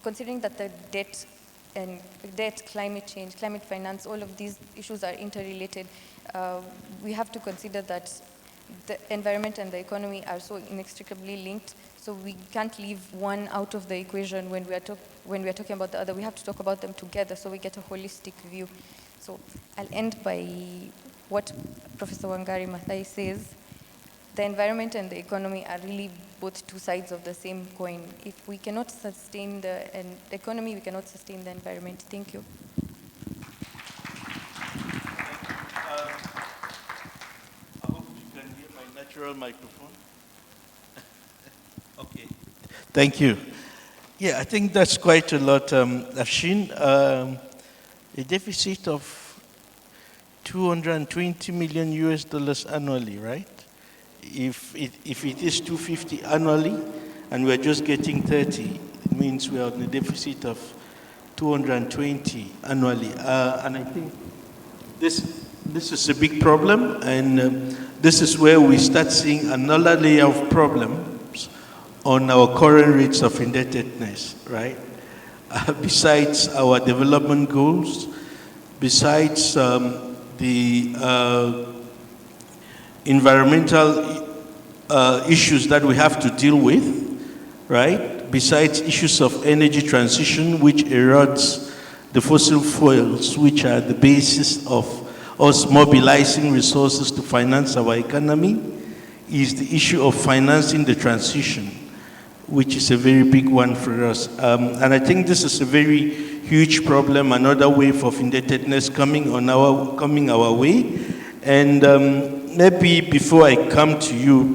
considering that the debt, climate change, climate finance, all of these issues are interrelated, we have to consider that the environment and the economy are so inextricably linked, so we can't leave one out of the equation when we are talking about the other. We have to talk about them together so we get a holistic view. So I'll end by what Professor Wangari Maathai says. The environment and the economy are really both two sides of the same coin. If we cannot sustain the economy, we cannot sustain the environment. Thank you.
I hope you can hear my natural microphone. Okay. Thank you. Yeah, I think that's quite a lot, Afshin. A deficit of 220 million US dollars annually, right? If it is 250 annually, and we're just getting 30, it means we are on a deficit of 220 annually. And I think this is a big problem, and this is where we start seeing another layer of problems on our current rates of indebtedness, right? Besides our development goals, besides the environmental issues that we have to deal with, right? Besides issues of energy transition, which erodes the fossil fuels, which are the basis of us mobilizing resources to finance our economy, is the issue of financing the transition, which is a very big one for us. And I think this is a very huge problem, another wave of indebtedness coming our way. And maybe before I come to you,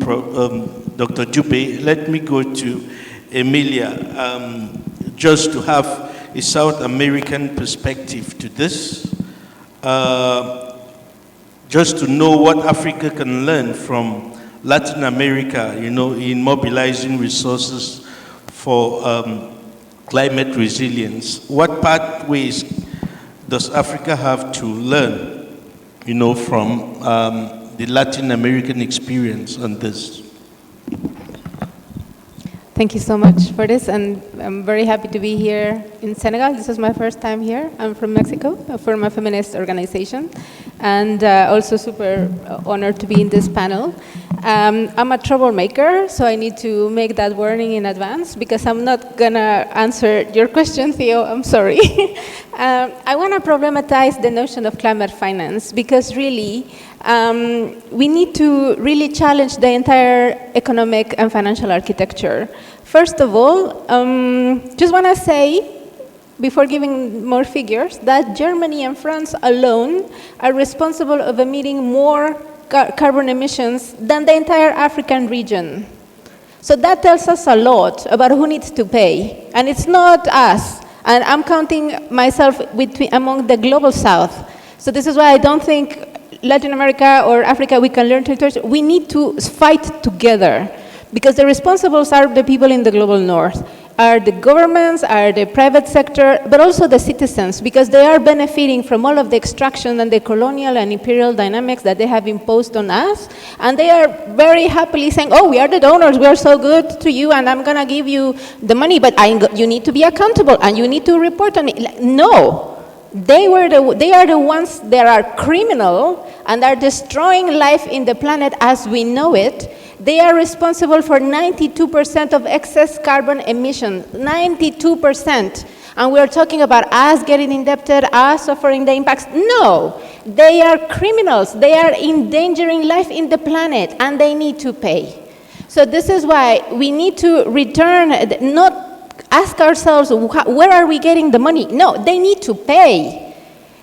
Dr. Dube, let me go to Emilia, just to have a South American perspective to this, just to know what Africa can learn from Latin America, in mobilizing resources for climate resilience. What pathways does Africa have to learn, from the Latin American experience on this?
Thank you so much for this, and I'm very happy to be here in Senegal. This is my first time here. I'm from Mexico, from a feminist organization, and also super honored to be in this panel. I'm a troublemaker, so I need to make that warning in advance, because I'm not gonna answer your question, Theo, I'm sorry. I wanna problematize the notion of climate finance, because really, we need to really challenge the entire economic and financial architecture. First of all, just want to say, before giving more figures, that Germany and France alone are responsible of emitting more carbon emissions than the entire African region. So that tells us a lot about who needs to pay, and it's not us. And I'm counting myself among the global South. So this is why I don't think Latin America or Africa, we can learn to. We need to fight together, because the responsibles are the people in the global North, are the governments, are the private sector, but also the citizens, because they are benefiting from all of the extraction and the colonial and imperial dynamics that they have imposed on us, and they are very happily saying, oh, we are the donors, we are so good to you, and I'm gonna give you the money, but you need to be accountable, and you need to report on it. No. They are the ones that are criminal and are destroying life in the planet as we know it. They are responsible for 92% of excess carbon emissions, 92%. And we are talking about us getting indebted, us suffering the impacts. No, they are criminals. They are endangering life in the planet, and they need to pay. So this is why we need to return, not ask ourselves, where are we getting the money? No, they need to pay.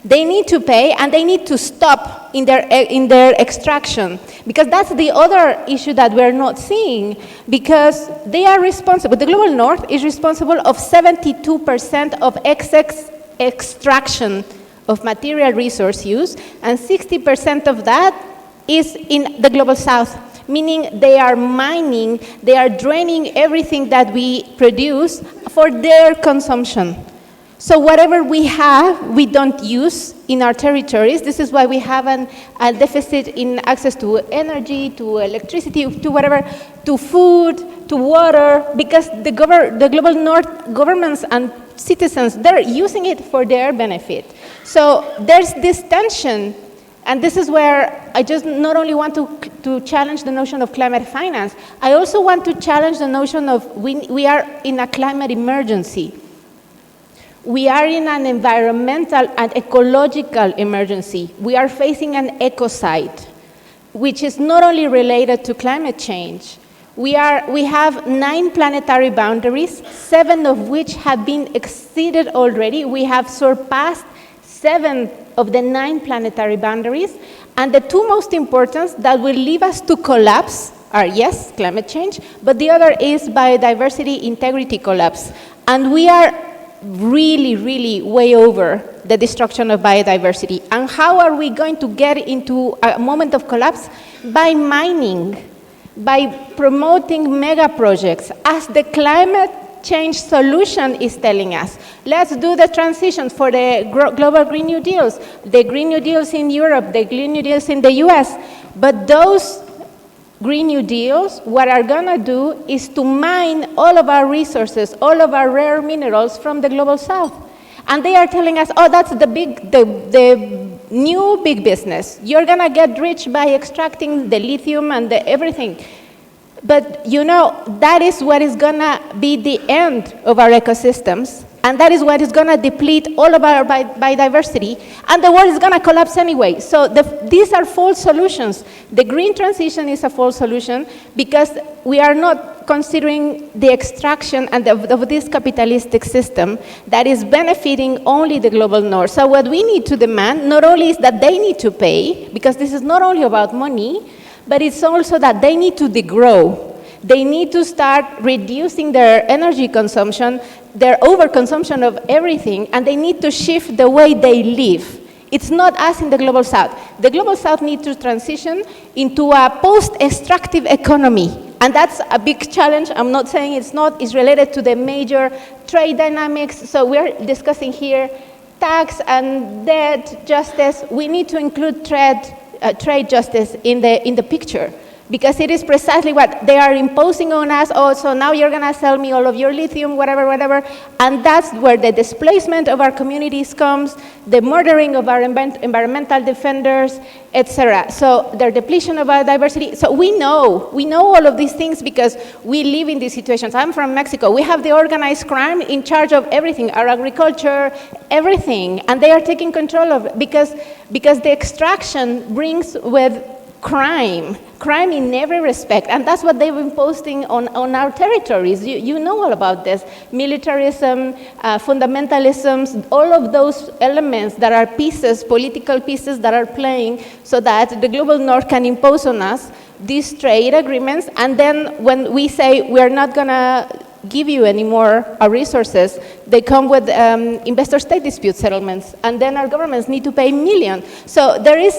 They need to pay, and they need to stop in their extraction, because that's the other issue that we're not seeing, because they are responsible. The global North is responsible of 72% of excess extraction of material resource use, and 60% of that is in the global South, meaning they are mining, they are draining everything that we produce for their consumption. So whatever we have, we don't use in our territories. This is why we have a deficit in access to energy, to electricity, to whatever, to food, to water, because the global North governments and citizens, they're using it for their benefit. So there's this tension, and this is where I just not only want to challenge the notion of climate finance, I also want to challenge the notion of we are in a climate emergency. We are in an environmental and ecological emergency. We are facing an ecocide, which is not only related to climate change. We have 9 planetary boundaries, 7 of which have been exceeded already. We have surpassed 7 of the 9 planetary boundaries, and the 2 most important that will leave us to collapse are, yes, climate change, but the other is biodiversity integrity collapse. And we are really, really way over the destruction of biodiversity. And how are we going to get into a moment of collapse? By mining. by promoting mega projects, as the climate change solution is telling us. Let's do the transitions for the global Green New Deals, the Green New Deals in Europe, the Green New Deals in the US. But those Green New Deals, what are gonna do is to mine all of our resources, all of our rare minerals from the global south. And they are telling us, oh, that's the new big business. You're gonna get rich by extracting the lithium and the everything. But you know, that is what is gonna be the end of our ecosystems, and that is what is gonna deplete all of our biodiversity, and the world is gonna collapse anyway. So these are false solutions. The green transition is a false solution because we are not considering the extraction and of this capitalistic system that is benefiting only the global north. So what we need to demand not only is that they need to pay, because this is not only about money, but it's also that they need to degrow. They need to start reducing their energy consumption, their overconsumption of everything, and they need to shift the way they live. It's not us in the global south. The global south needs to transition into a post-extractive economy. And that's a big challenge. I'm not saying it's not. It's related to the major trade dynamics. So we're discussing here tax and debt justice. We need to include trade justice in the picture, because it is precisely what they are imposing on us. Oh, so now you're gonna sell me all of your lithium, whatever, and that's where the displacement of our communities comes, the murdering of our environmental defenders, etc. So their depletion of biodiversity. So we know all of these things because we live in these situations. I'm from Mexico. We have the organized crime in charge of everything, our agriculture, everything, and they are taking control of it because the extraction brings with crime in every respect, and that's what they've been posting on our territories. You know all about this. Militarism, fundamentalisms, all of those elements that are pieces, political pieces that are playing so that the global north can impose on us these trade agreements, and then when we say we're not gonna give you any more our resources, they come with investor-state dispute settlements, and then our governments need to pay millions. So there is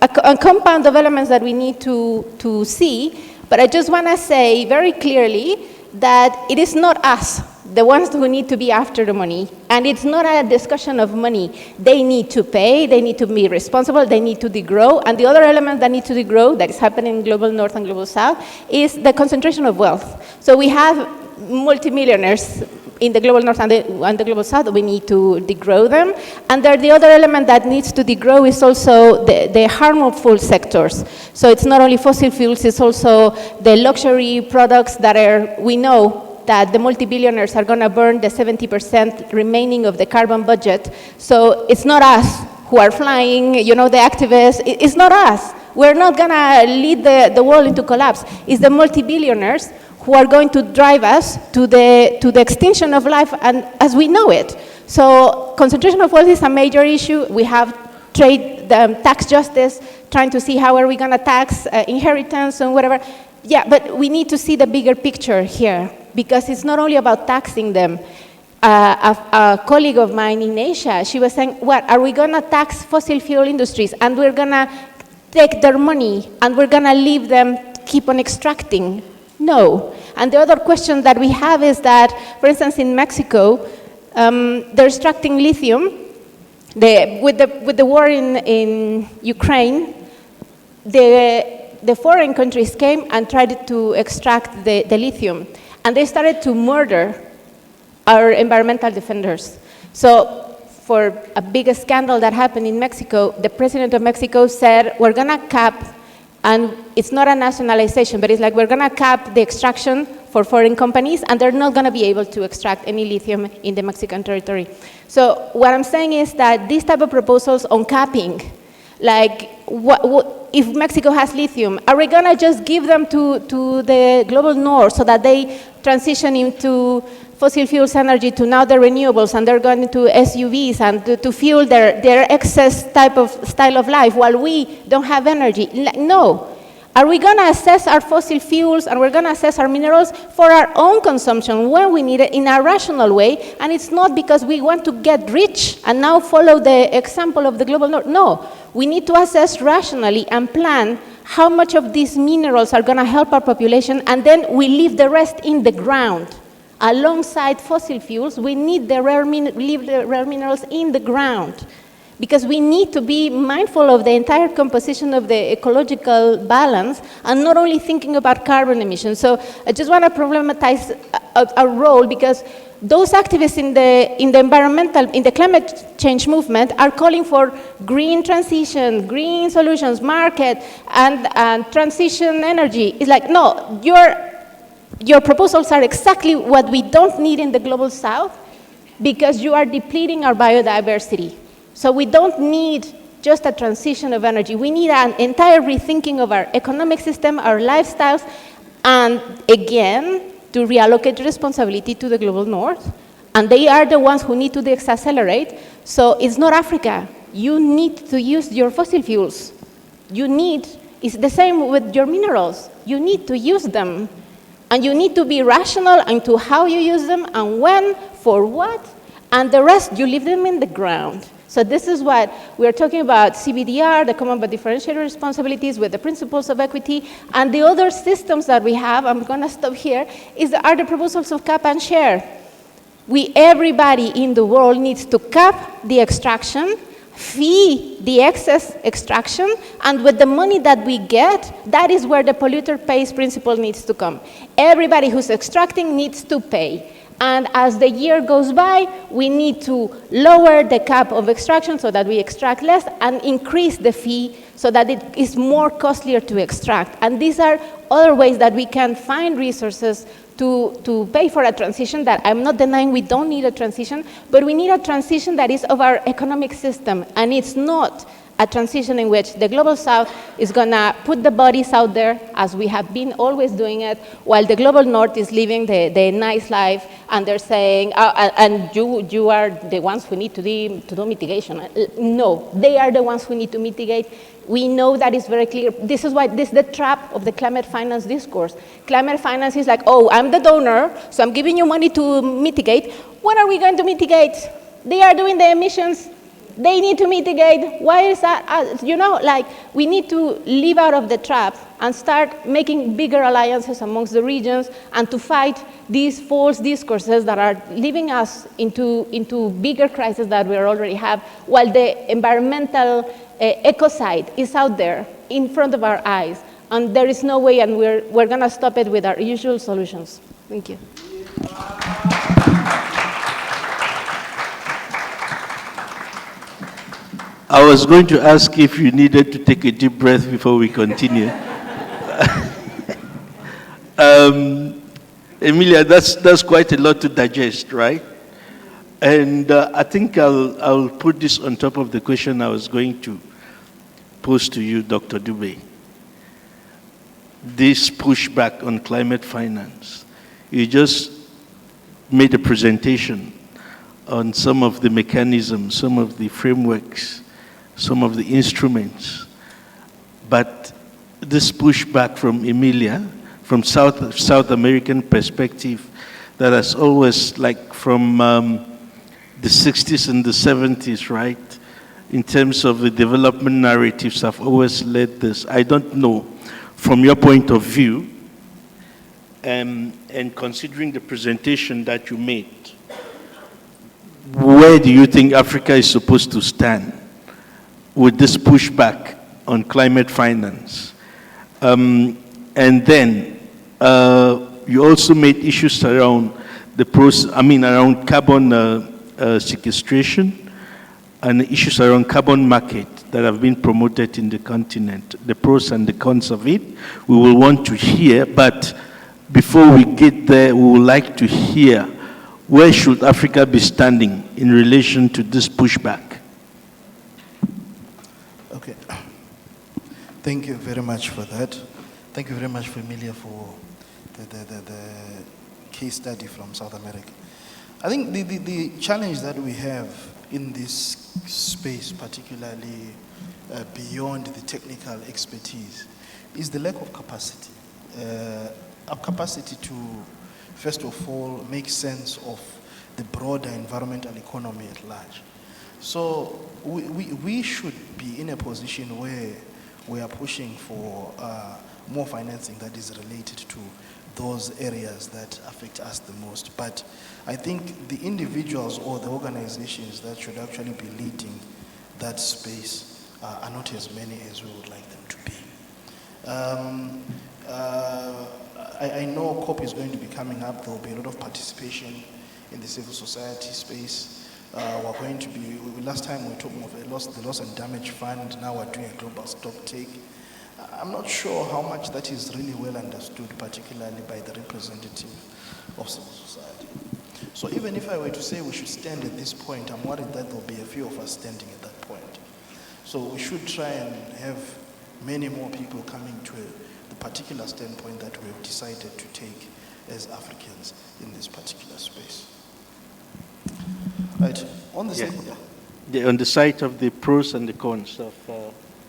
a compound of elements that we need to see, but I just want to say very clearly that it is not us, the ones who need to be after the money, and it's not a discussion of money. They need to pay, they need to be responsible, they need to degrow, and the other element that needs to degrow, that is happening in global north and global south, is the concentration of wealth. So we have multimillionaires in the global north and the global south. We need to degrow them. And the other element that needs to degrow is also the harmful sectors. So it's not only fossil fuels, it's also the luxury products that we know that the multi-billionaires are going to burn the 70% remaining of the carbon budget. So it's not us who are flying, the activists. It's not us. We're not going to lead the world into collapse. It's the multi-billionaires who are going to drive us to the extinction of life and as we know it. So concentration of wealth is a major issue. We have tax justice, trying to see how are we going to tax inheritance and whatever. Yeah, but we need to see the bigger picture here, because it's not only about taxing them. A colleague of mine in Asia, she was saying, what, are we going to tax fossil fuel industries and we're going to take their money and we're going to leave them keep on extracting? No. And the other question that we have is that, for instance, in Mexico, they're extracting lithium. With the war in Ukraine, the foreign countries came and tried to extract the lithium. And they started to murder our environmental defenders. So for a big scandal that happened in Mexico, the president of Mexico said, we're going to cap. And it's not a nationalization, but it's like we're going to cap the extraction for foreign companies, and they're not going to be able to extract any lithium in the Mexican territory. So what I'm saying is that these type of proposals on capping, like if Mexico has lithium, are we going to just give them to the global north so that they transition into fossil fuels energy to now the renewables, and they're going to SUVs and to fuel their excess type of style of life while we don't have energy? No. Are we going to assess our fossil fuels and we're going to assess our minerals for our own consumption when we need it in a rational way? And it's not because we want to get rich and now follow the example of the global north. No. We need to assess rationally and plan how much of these minerals are going to help our population, and then we leave the rest in the ground. Alongside fossil fuels, we need leave the rare minerals in the ground, because we need to be mindful of the entire composition of the ecological balance and not only thinking about carbon emissions. So I just want to problematize a role, because those activists in the climate change movement are calling for green transition, green solutions, market, and transition energy. It's like, no, your proposals are exactly what we don't need in the global south, because you are depleting our biodiversity. So we don't need just a transition of energy. We need an entire rethinking of our economic system, our lifestyles, and again, to reallocate responsibility to the global north. And they are the ones who need to deaccelerate. So it's not Africa. You need to use your fossil fuels. It's the same with your minerals. You need to use them. And you need to be rational into how you use them and when, for what, and the rest, you leave them in the ground. So this is what we're talking about: CBDR, the common but differentiated responsibilities with the principles of equity, and the other systems that we have, I'm gonna stop here, are the proposals of cap and share. Everybody in the world needs to cap the extraction, fee the excess extraction, and with the money that we get, that is where the polluter pays principle needs to come. Everybody who's extracting needs to pay. And as the year goes by, we need to lower the cap of extraction so that we extract less, and increase the fee so that it is more costlier to extract. And these are other ways that we can find resources to pay for a transition that I'm not denying we don't need a transition, but we need a transition that is of our economic system. And it's not a transition in which the global south is going to put the bodies out there, as we have been always doing it, while the global north is living the nice life, and they're saying, and you are the ones who need to do mitigation. No, they are the ones who need to mitigate. We know that is very clear. This is the trap of the climate finance discourse. Climate finance is like, oh, I'm the donor, so I'm giving you money to mitigate. When are we going to mitigate? They are doing the emissions. They need to mitigate. Why is that? We need to leave out of the trap and start making bigger alliances amongst the regions, and to fight these false discourses that are leaving us into bigger crises that we already have, while the environmental ecocide is out there in front of our eyes. And there is no way, and we're going to stop it with our usual solutions. Thank you.
I was going to ask if you needed to take a deep breath before we continue. Emilia, that's quite a lot to digest, right? And I think I'll put this on top of the question I was going to pose to you, Dr. Dube. This pushback on climate finance. You just made a presentation on some of the mechanisms, some of the frameworks, some of the instruments. But this pushback from Emilia, from South American perspective, that has always, like from the 60s and the 70s, right? In terms of the development narratives, have always led this. I don't know, from your point of view, and considering the presentation that you made, where do you think Africa is supposed to stand with this pushback on climate finance? And then you also made issues around around carbon sequestration, and issues around carbon market that have been promoted in the continent, the pros and the cons of it. We will want to hear, but before we get there, we would like to hear, where should Africa be standing in relation to this pushback?
Okay. Thank you very much for that. Thank you very much, Emilia, for the case study from South America. I think the challenge that we have in this space, particularly beyond the technical expertise, is the lack of capacity. Our capacity to, first of all, make sense of the broader environmental economy at large. So we should be in a position where we are pushing for more financing that is related to those areas that affect us the most. But I think the individuals or the organizations that should actually be leading that space are not as many as we would like them to be. I know COP is going to be coming up. There will be a lot of participation in the civil society space. We're going to be, last time we were talking of the loss and damage fund. Now we're doing a global stock take. I'm not sure how much that is really well understood, particularly by the representative of civil society. So even if I were to say we should stand at this point, I'm worried that there'll be a few of us standing at that point. So we should try and have many more people coming to the particular standpoint that we have decided to take as Africans in this particular space. Right, on the
on the side of the pros and the cons of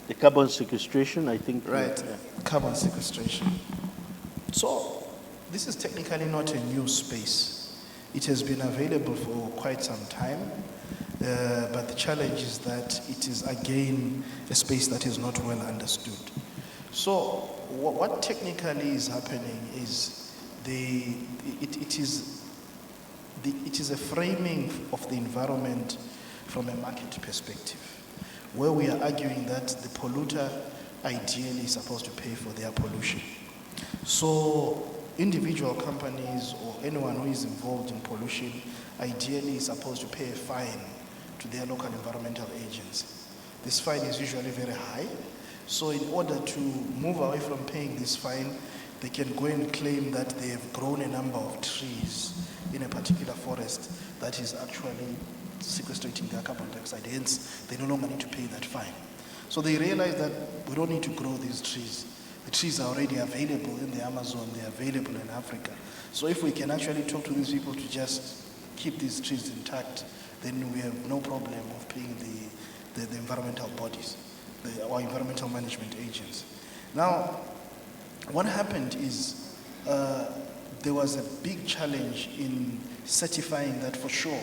the carbon sequestration, I think.
Right, carbon sequestration. So this is technically not a new space. It has been available for quite some time, but the challenge is that it is again a space that is not well understood. So what technically is happening is it is a framing of the environment from a market perspective, where we are arguing that the polluter ideally is supposed to pay for their pollution. So individual companies or anyone who is involved in pollution ideally is supposed to pay a fine to their local environmental agency. This fine is usually very high. So in order to move away from paying this fine, they can go and claim that they have grown a number of trees in a particular forest that is actually sequestrating their carbon dioxide. Hence, they no longer need to pay that fine. So they realize that we don't need to grow these trees. The trees are already available in the Amazon, they're available in Africa. So if we can actually talk to these people to just keep these trees intact, then we have no problem of paying the environmental bodies, our environmental management agents. Now, what happened is there was a big challenge in certifying that for sure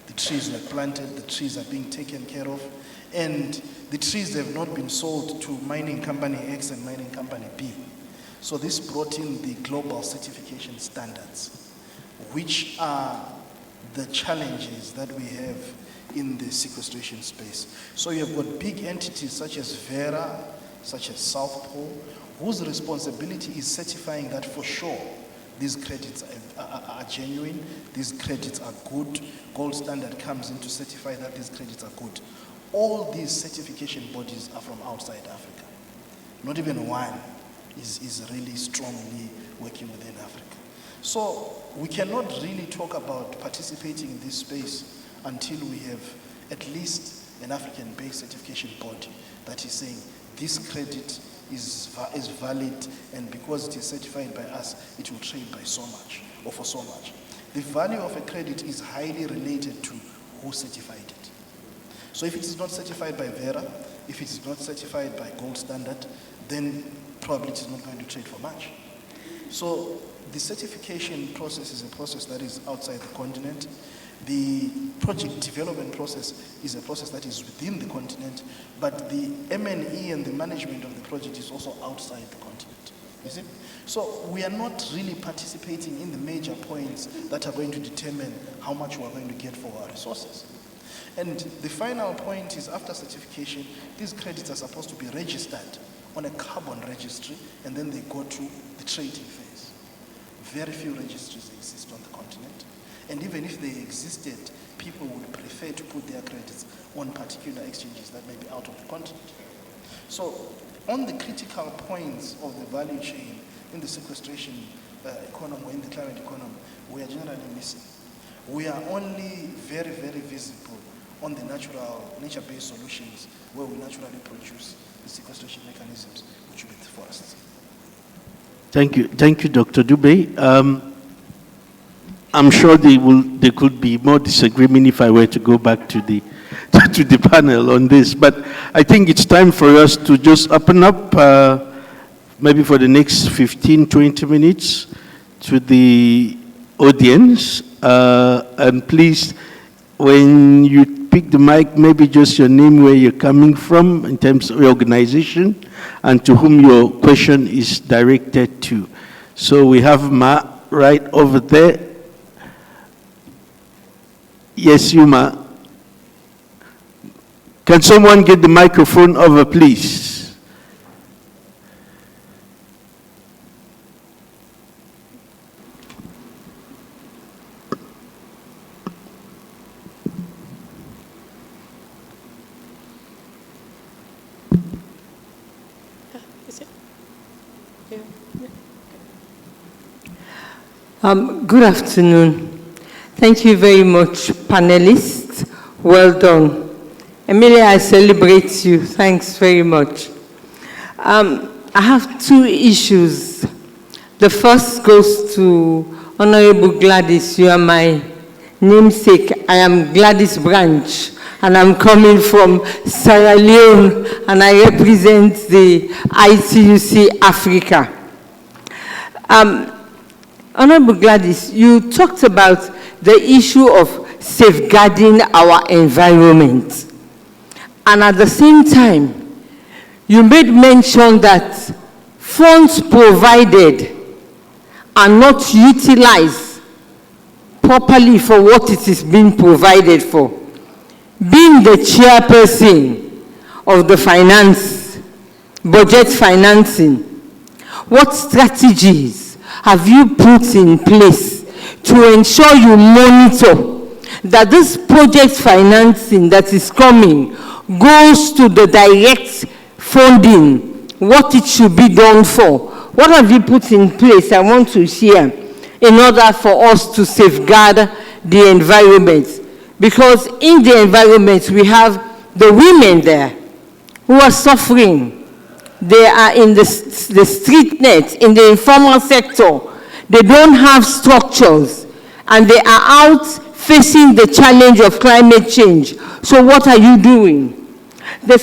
the trees were planted, the trees are being taken care of, and the trees have not been sold to mining company X and mining company B. So this brought in the global certification standards, which are the challenges that we have in the sequestration space. So you've got big entities such as Vera, such as South Pole, whose responsibility is certifying that for sure these credits are genuine, these credits are good. Gold Standard comes in to certify that these credits are good. All these certification bodies are from outside Africa. Not even one is really strongly working within Africa. So we cannot really talk about participating in this space until we have at least an African-based certification body that is saying this credit is valid, and because it is certified by us, it will trade by so much or for so much. The value of a credit is highly related to who certified it. So if it is not certified by Vera, if it is not certified by Gold Standard, then probably it is not going to trade for much. So the certification process is a process that is outside the continent. The project development process is a process that is within the continent, but the M&E and the management of the project is also outside the continent. You see? So we are not really participating in the major points that are going to determine how much we are going to get for our resources. And the final point is, after certification, these credits are supposed to be registered on a carbon registry, and then they go to the trading phase. Very few registries exist on the continent. And even if they existed, people would prefer to put their credits on particular exchanges that may be out of the continent. So on the critical points of the value chain in the sequestration economy, or in the climate economy, we are generally missing. We are only very, very visible on the nature-based solutions where we naturally produce the sequestration mechanisms, which will be the forests.
Thank you, Dr. Dube. I'm sure there could be more disagreement if I were to go back to the to the panel on this, but I think it's time for us to just open up, maybe for the next 15, 20 minutes, to the audience. And please, when you pick the mic, maybe just your name, where you're coming from in terms of your organization, and to whom your question is directed to. So we have Ma right over there. Yes, you, Ma. Can someone get the microphone over, please?
Good afternoon. Thank you very much, panelists. Well done. Emilia, I celebrate you. Thanks very much. I have two issues. The first goes to Honorable Gladys. You are my namesake. I am Gladys Branch, and I'm coming from Sierra Leone, and I represent the ITUC Africa. Honorable Gladys, you talked about the issue of safeguarding our environment. And at the same time, you made mention that funds provided are not utilized properly for what it is being provided for. Being the chairperson of the budget financing, what strategies have you put in place to ensure you monitor that this project financing that is coming goes to the direct funding, what it should be done for? What have you put in place, I want to hear, in order for us to safeguard the environment? Because in the environment, we have the women there who are suffering. They are in the street net, in the informal sector. They don't have structures, and they are out facing the challenge of climate change. So what are you doing? The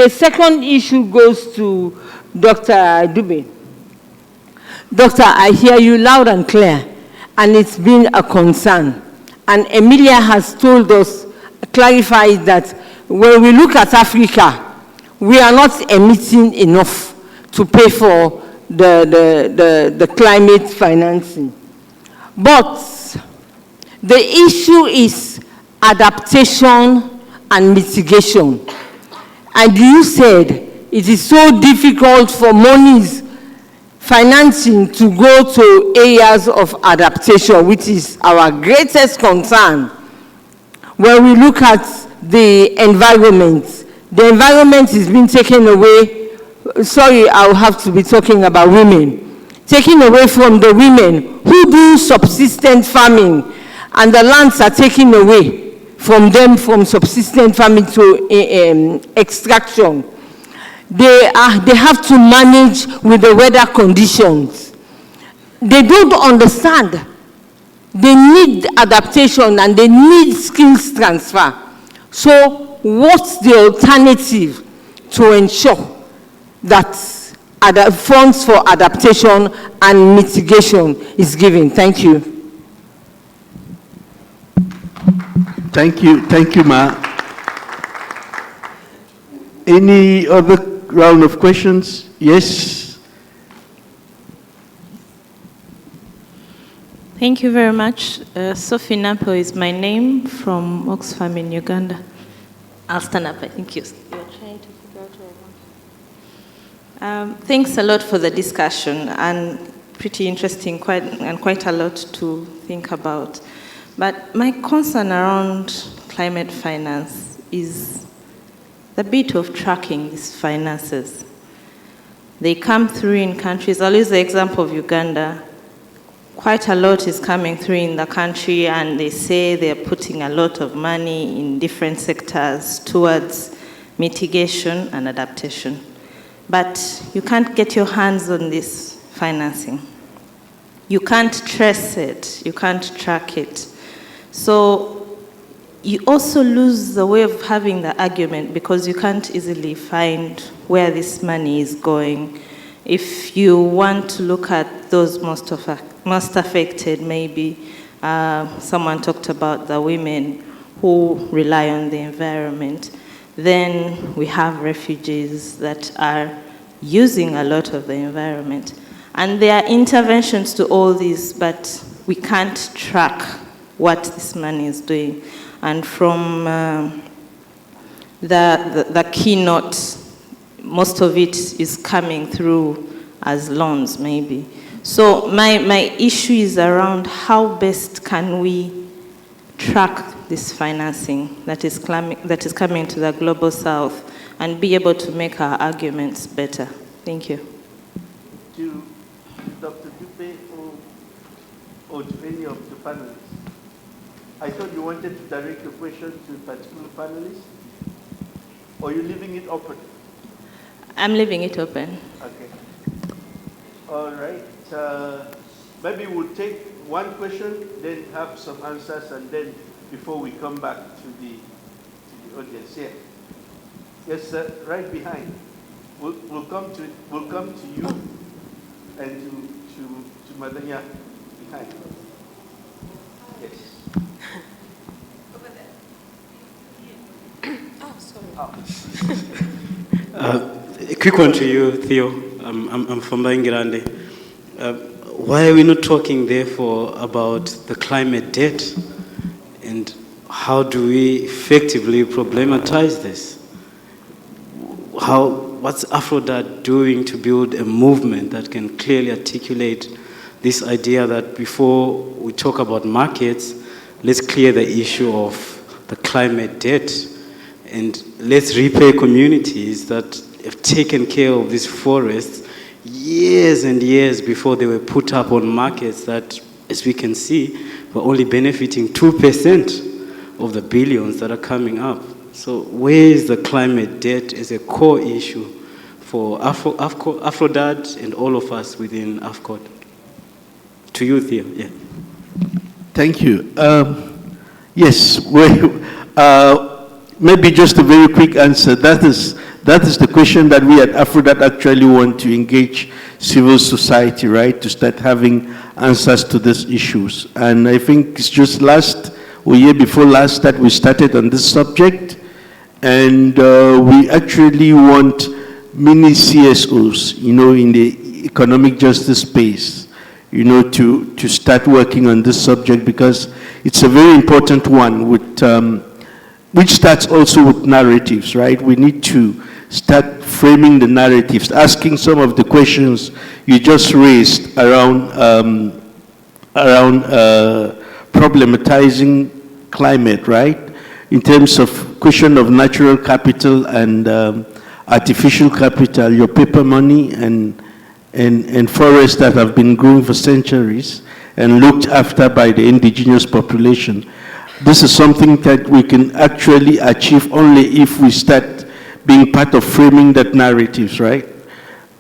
second issue goes to Dr. Dube. Doctor, I hear you loud and clear, and it's been a concern. And Emilia has told us, clarified that when we look at Africa, we are not emitting enough to pay for the climate financing. But the issue is adaptation and mitigation. And you said it is so difficult for monies financing to go to areas of adaptation, which is our greatest concern. When we look at the environment is being taken away. Sorry, I'll have to be talking about women. Taken away from the women who do subsistence farming, and the lands are taken away from them from subsistence farming to extraction. They have to manage with the weather conditions. They don't understand. They need adaptation and they need skills transfer. So what's the alternative to ensure that funds for adaptation and mitigation is given? Thank you.
Thank you, Ma. Any other round of questions? Yes.
Thank you very much. Sophie Napo is my name, from Oxfam in Uganda. I'll stand up. I think you're trying to figure out where. Thanks a lot for the discussion, and pretty interesting, quite a lot to think about. But my concern around climate finance is the bit of tracking these finances. They come through in countries. I'll use the example of Uganda. Quite a lot is coming through in the country, and they say they're putting a lot of money in different sectors towards mitigation and adaptation. But you can't get your hands on this financing. You can't trace it. You can't track it. So you also lose the way of having the argument, because you can't easily find where this money is going. If you want to look at those most affected, maybe someone talked about the women who rely on the environment. Then we have refugees that are using a lot of the environment. And there are interventions to all this, but we can't track what this money is doing. And from the keynote, most of it is coming through as loans, maybe. So my issue is around how best can we track this financing that is coming to the global south and be able to make our arguments better. Thank you.
To Dr. Dupe or to any of the panelists. I thought you wanted to direct your question to a particular panelist, or you're leaving it open?
I'm leaving it open.
Okay. All right. Maybe we'll take one question, then have some answers, and then before we come back to the audience. Yeah. Yes, sir, right behind. We'll come to you and to Madanya behind. Yes.
Over there. Oh, sorry.
A quick one to you, Theo. I'm from Bangirande. Why are we not talking, therefore, about the climate debt? And how do we effectively problematize this? What's Aphrodite doing to build a movement that can clearly articulate this idea that before we talk about markets, let's clear the issue of the climate debt, and let's repay communities that have taken care of these forests years and years before they were put up on markets that, as we can see, were only benefiting 2% of the billions that are coming up. So where is the climate debt as a core issue for Aphrodite and all of us within AFCOD? To you, Theo. Yeah.
Thank you. Yes, maybe just a very quick answer. That is the question that we at Aphrodite actually want to engage civil society, right, to start having answers to these issues. And I think it's just last or year before last that we started on this subject, and we actually want many CSOs, in the economic justice space, to start working on this subject, because it's a very important one, which starts also with narratives, right? We need to start framing the narratives, asking some of the questions you just raised around problematizing climate, right? In terms of question of natural capital and artificial capital, your paper money and forests that have been growing for centuries and looked after by the indigenous population. This is something that we can actually achieve only if we start being part of framing that narratives, right?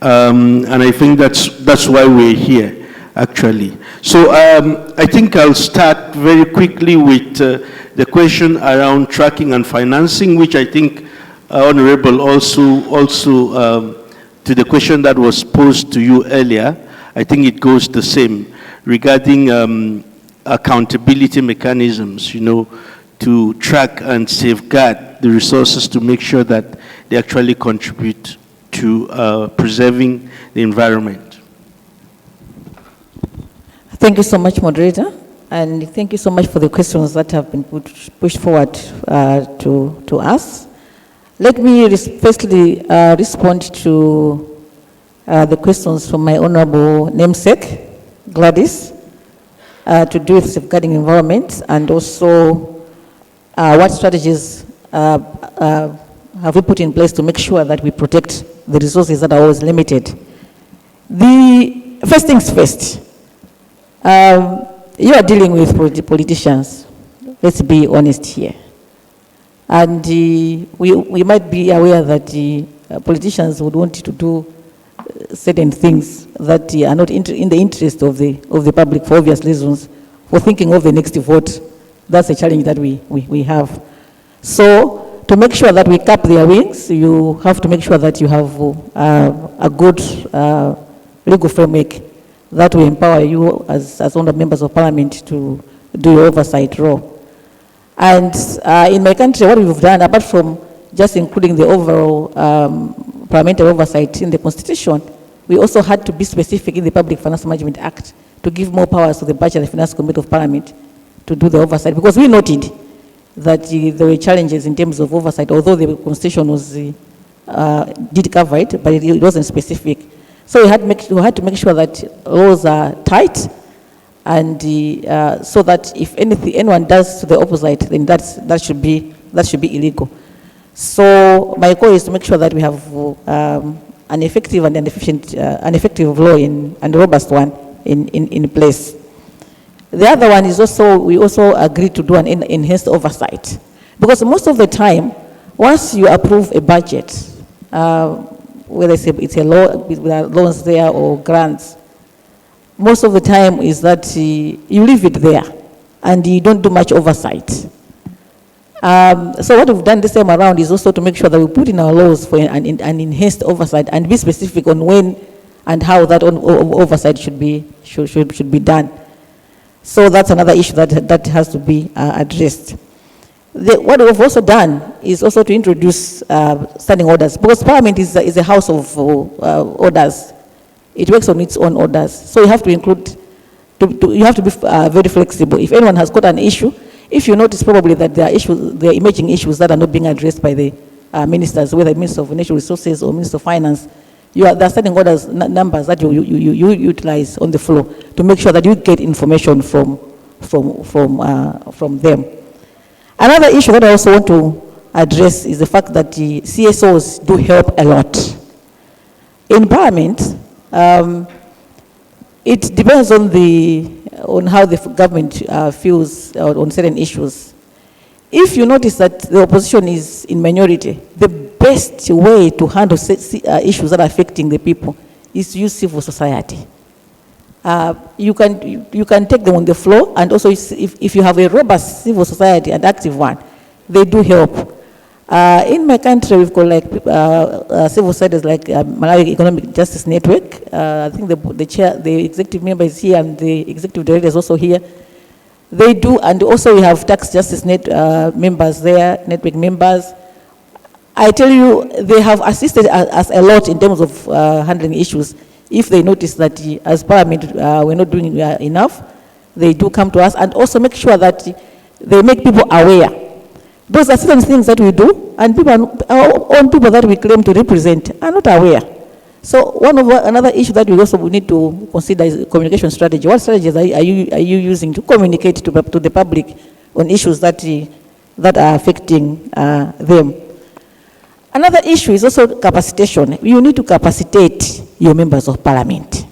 And I think that's why we're here, actually. So I think I'll start very quickly with the question around tracking and financing, which I think Honorable also to the question that was posed to you earlier. I think it goes the same regarding accountability mechanisms, to track and safeguard the resources to make sure that they actually contribute to preserving the environment.
Thank you so much, moderator, and thank you so much for the questions that have been pushed forward to us. Let me firstly respond to the questions from my honorable namesake, Gladys, to do with safeguarding environment, and also what strategies have we put in place to make sure that we protect the resources that are always limited. The first things first, you are dealing with politicians. Let's be honest here. And we might be aware that politicians would want to do certain things that are not in the interest of the public for obvious reasons, for thinking of the next vote. That's a challenge that we have. So to make sure that we cap their wings, you have to make sure that you have a good legal framework that will empower you as honourable members of parliament to do your oversight role. And in my country, what we've done, apart from just including the overall parliamentary oversight in the constitution, we also had to be specific in the Public Finance Management Act to give more powers to the Budget and Finance Committee of Parliament to do the oversight, because we noted that there were challenges in terms of oversight, although the constitution was, did cover it, but it wasn't specific. So we had to make sure that laws are tight, and so that if anyone does to the opposite, then that should be illegal. So my goal is to make sure that we have an effective and an efficient, an effective law and a robust one in place. The other one is also, we also agreed to do an enhanced oversight, because most of the time, once you approve a budget, whether it's a law with loans there or grants, most of the time is that you leave it there and you don't do much oversight. So what we've done this time around is also to make sure that we put in our laws for an enhanced oversight and be specific on when and how that oversight should be done. So that's another issue that has to be addressed. What we've also done is also to introduce standing orders, because Parliament is a house of orders. It works on its own orders. So you have to include, you have to be very flexible. If anyone has got an issue, if you notice probably that there are emerging issues that are not being addressed by the ministers, whether Minister of Natural Resources or Minister of Finance, there are standing orders numbers that you utilize on the floor to make sure that you get information from them. Another issue that I also want to address is the fact that the CSOs do help a lot. In Parliament, it depends on how the government feels on certain issues. If you notice that the opposition is in minority, the best way to handle issues that are affecting the people is to use civil society. You can take them on the floor, and also if you have a robust civil society, an active one, they do help. In my country, we've got like civil societies like Malawi Economic Justice Network. I think the executive member is here, and the executive director is also here. They do, and also we have tax justice members there, network members. I tell you, they have assisted us a lot in terms of handling issues. If they notice that as Parliament we're not doing enough, they do come to us and also make sure that they make people aware. Those are certain things that we do, and our own people that we claim to represent are not aware. So another issue that we need to consider is communication strategy. What strategies are you using to communicate to the public on issues that are affecting them? Another issue is also capacitation. You need to capacitate your members of Parliament.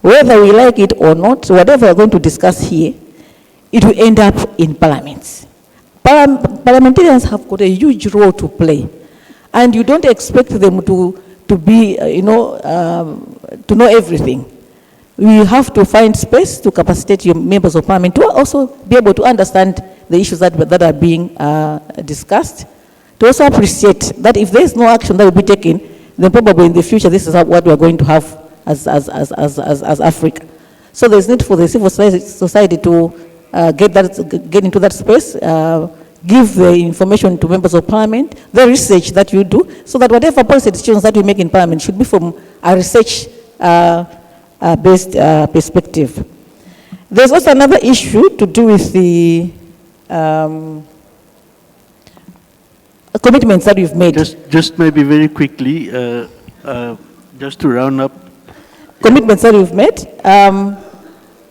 Whether we like it or not, whatever we're going to discuss here, it will end up in Parliament. Parliamentarians have got a huge role to play, and you don't expect them to be, to know everything. We have to find space to capacitate your members of Parliament to also be able to understand the issues that are being discussed, to also appreciate that if there is no action that will be taken, then probably in the future this is what we are going to have as Africa. So there's need for the civil society to get into that space, give the information to members of Parliament, the research that you do, so that whatever policy decisions that we make in Parliament should be from a research-based perspective. There's also another issue to do with the commitments that we've made.
Just maybe very quickly, just to round up.
Commitments that we've made.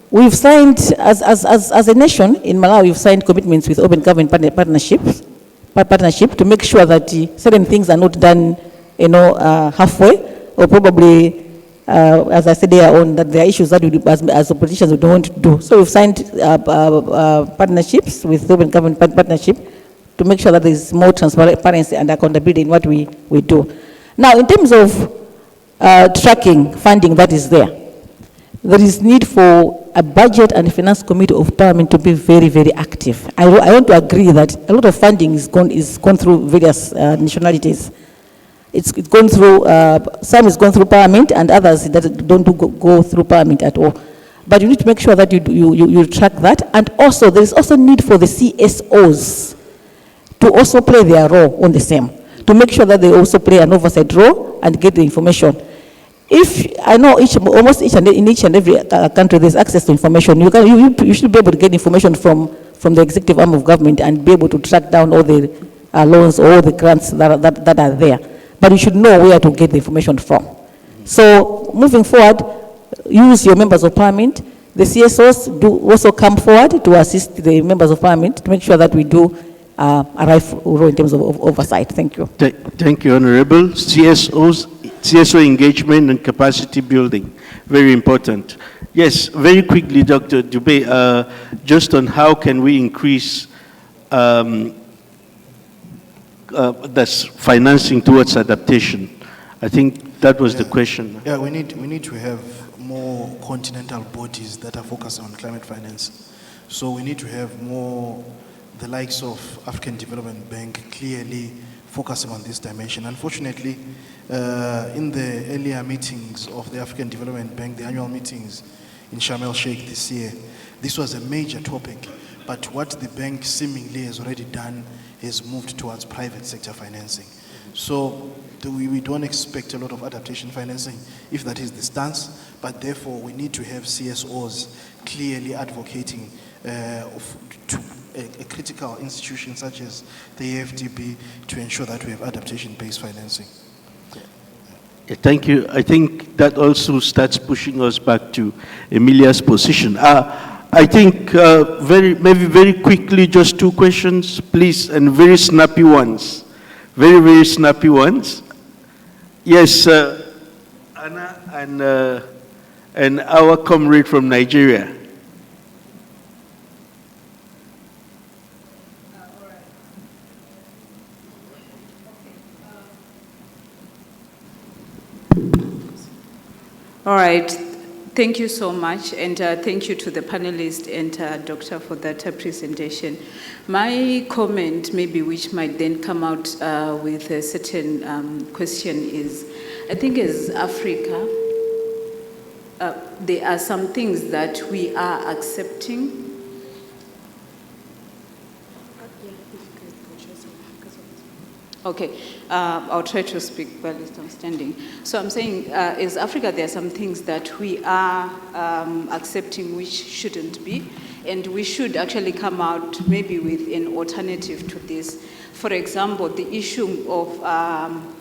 We've signed, as a nation in Malawi, we've signed commitments with open government partnership to make sure that certain things are not done, halfway, or probably, as I said earlier on, that there are issues that we, as politicians, we don't want to do. So we've signed partnerships with open government partnership to make sure that there is more transparency and accountability in what we do. Now, in terms of tracking funding that is there is need for a budget and finance committee of Parliament to be very, very active. I want to agree that a lot of funding is gone through various nationalities. It's gone through, some is gone through Parliament, and others that don't go through Parliament at all. But you need to make sure that you track that. And also, there is also need for the CSOs to also play their role on the same, to make sure that they also play an oversight role and get the information. If I know almost in each and every country there's access to information, you should be able to get information from the executive arm of government and be able to track down all the loans or all the grants that are there. But you should know where to get the information from. So moving forward, use your members of parliament. The CSOs do also come forward to assist the members of parliament to make sure that we do a right role in terms of oversight. Thank you.
Thank you, Honorable. CSO engagement and capacity building, very important. Yes, very quickly, Dr. Dubé, just on how can we increase that's financing towards adaptation. I think that was the question.
Yeah, we need to have more continental bodies that are focused on climate finance. So we need to have more, the likes of African Development Bank clearly focusing on this dimension. Unfortunately, in the earlier meetings of the African Development Bank, the annual meetings in Sharm el-Sheikh this year, this was a major topic. But what the bank seemingly has already done is moved towards private sector financing. So we don't expect a lot of adaptation financing if that is the stance, but therefore we need to have CSOs clearly advocating to a critical institution such as the AFDB to ensure that we have adaptation-based financing.
Yeah, thank you. I think that also starts pushing us back to Emilia's position. I think maybe very quickly, just two questions, please, and very snappy ones. Very, very snappy ones. Yes, Anna and our comrade from Nigeria.
All right, thank you so much, and thank you to the panelists and doctor for that presentation. My comment, maybe which might then come out with a certain question is, I think as Africa, there are some things that we are accepting. Okay, I'll try to speak while I'm standing. So I'm saying, as Africa, there are some things that we are accepting which shouldn't be, and we should actually come out maybe with an alternative to this. For example, the issue of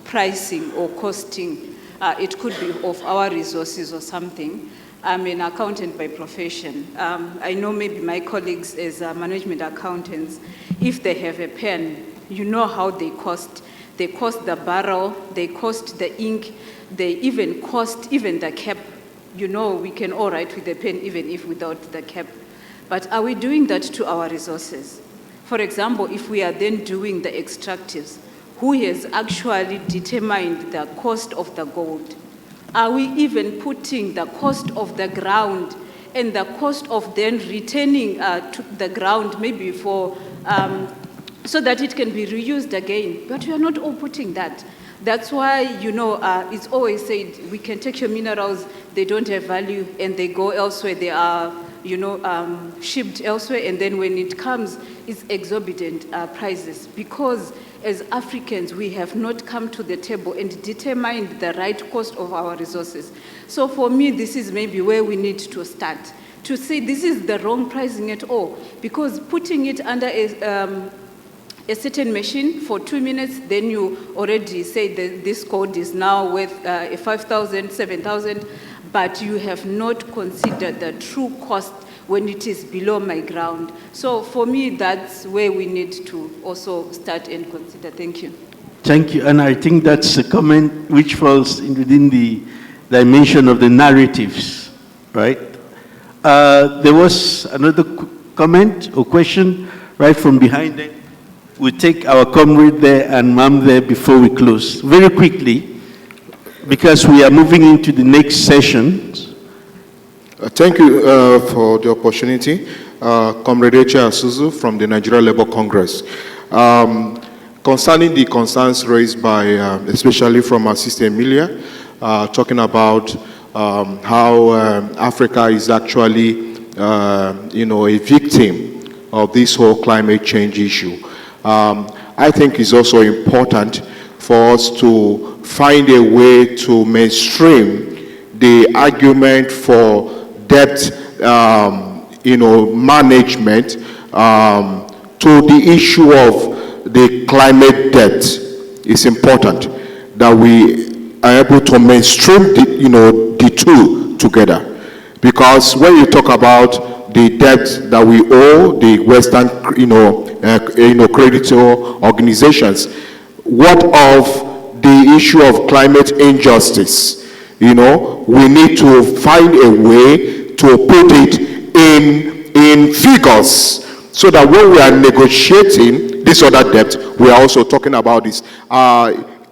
pricing or costing, it could be of our resources or something. I'm an accountant by profession. I know maybe my colleagues as management accountants, if they have a pen, you know how they cost. They cost the barrel, they cost the ink, they even cost even the cap. You know, we can all write with a pen even if without the cap. But are we doing that to our resources? For example, if we are then doing the extractives, who has actually determined the cost of the gold? Are we even putting the cost of the ground and the cost of then returning to the ground maybe for so that it can be reused again? But we are not all putting that. That's why, you know, it's always said, we can take your minerals, they don't have value, and they go elsewhere, they are, you know, shipped elsewhere, and then when it comes, it's exorbitant prices. Because as Africans, we have not come to the table and determined the right cost of our resources. So for me, this is maybe where we need to start, to say this is the wrong pricing at all, because putting it under a certain machine for 2 minutes, then you already say that this code is now worth 5,000, 7,000, but you have not considered the true cost when it is below my ground. So for me, that's where we need to also start and consider. Thank you.
Thank you, and I think that's a comment which falls within the dimension of the narratives, right? There was another comment or question right from behind there. We'll take our comrade there and ma'am there before we close. Very quickly, because we are moving into the next session.
Thank you for the opportunity. Comrade Eche Asuzu from the Nigeria Labour Congress. Concerning the concerns raised by, especially from our sister Emilia, talking about how Africa is actually, a victim of this whole climate change issue. I think it's also important for us to find a way to mainstream the argument for debt, management to the issue of the climate debt. It's important that we are able to mainstream the two together. Because when you talk about the debt that we owe the Western, creditor organizations, what of the issue of climate injustice? We need to find a way to put it in figures so that when we are negotiating this other debt, we are also talking about this.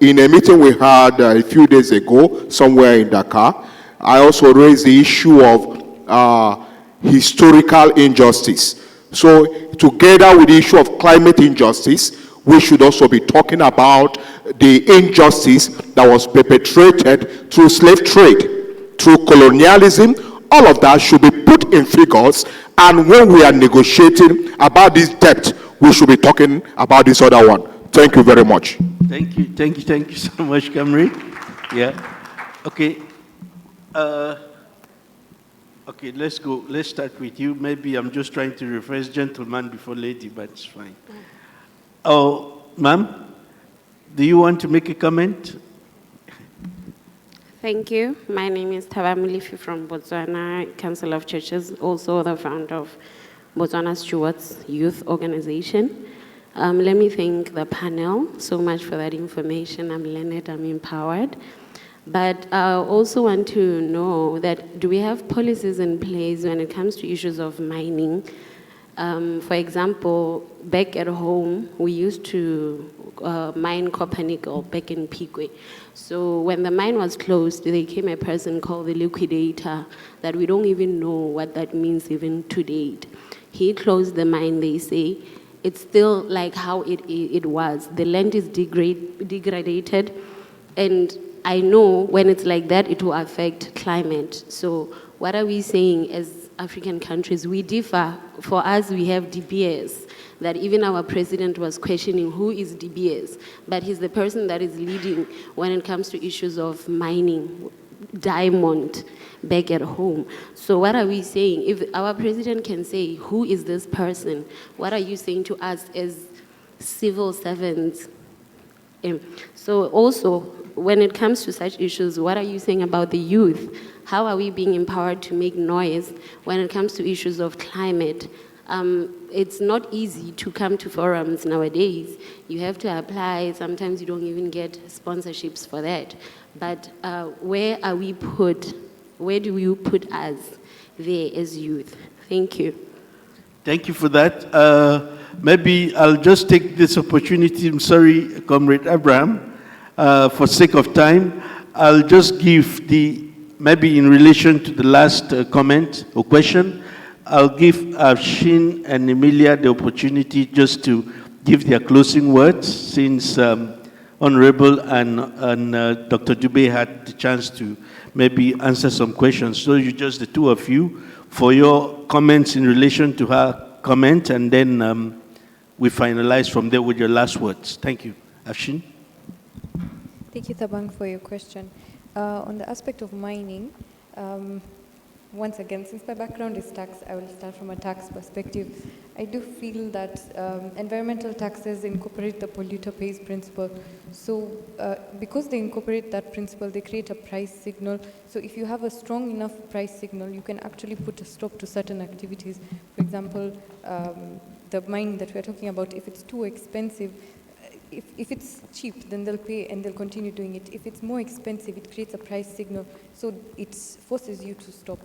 In a meeting we had a few days ago, somewhere in Dakar, I also raised the issue of historical injustice. So together with the issue of climate injustice, we should also be talking about the injustice that was perpetrated through slave trade, through colonialism. All of that should be put in figures, and when we are negotiating about this debt, we should be talking about this other one. Thank you very much.
Thank you so much, Camry. Yeah. Okay. Okay, let's go. Let's start with you. Maybe I'm just trying to reverse gentleman before lady, but it's fine. Oh, ma'am, do you want to make a comment?
Thank you. My name is Thabamilifi from Botswana Council of Churches, also the founder of Botswana Stewards Youth Organization. Let me thank the panel so much for that information. I'm learned, I'm empowered. But I also want to know that do we have policies in place when it comes to issues of mining? For example, back at home, we used to mine copper nickel back in Pikwe. So when the mine was closed, there came a person called the liquidator that we don't even know what that means even to date. He closed the mine, they say. It's still like how it was. The land is degraded, and I know when it's like that, it will affect climate. So what are we saying as African countries? We differ. For us, we have DBS, that even our president was questioning who is DBS, but he's the person that is leading when it comes to issues of mining, diamond, back at home. So what are we saying? If our president can say, who is this person? What are you saying to us as civil servants? So also, when it comes to such issues, what are you saying about the youth? How are we being empowered to make noise when it comes to issues of climate? It's not easy to come to forums nowadays. You have to apply. Sometimes you don't even get sponsorships for that. But where do you put us there as youth? Thank you.
Thank you for that. Maybe I'll just take this opportunity. I'm sorry, Comrade Abraham. For sake of time, I'll just give maybe in relation to the last comment or question, I'll give Afshin and Emilia the opportunity just to give their closing words, since Honorable and Dr. Dube had the chance to maybe answer some questions. So you just, the two of you, for your comments in relation to her comment, and then we finalize from there with your last words. Thank you. Afshin?
Thank you, Thabang, for your question. On the aspect of mining, once again, since my background is tax, I will start from a tax perspective. I do feel that environmental taxes incorporate the polluter pays principle. So because they incorporate that principle, they create a price signal. So if you have a strong enough price signal, you can actually put a stop to certain activities. For example, the mine that we're talking about, if it's too expensive, if it's cheap, then they'll pay and they'll continue doing it. If it's more expensive, it creates a price signal, so it forces you to stop.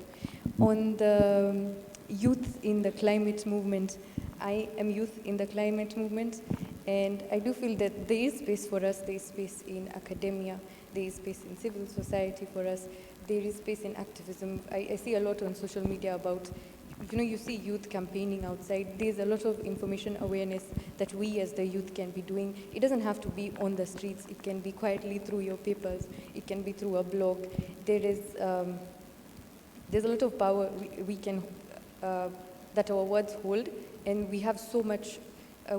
On the youth in the climate movement, I am youth in the climate movement, and I do feel that there is space for us, there is space in academia, there is space in civil society for us, there is space in activism. I see a lot on social media about you see youth campaigning outside. There's a lot of information awareness that we as the youth can be doing. It doesn't have to be on the streets. It can be quietly through your papers. It can be through a blog. There's a lot of power we can, that our words hold, and we have so much,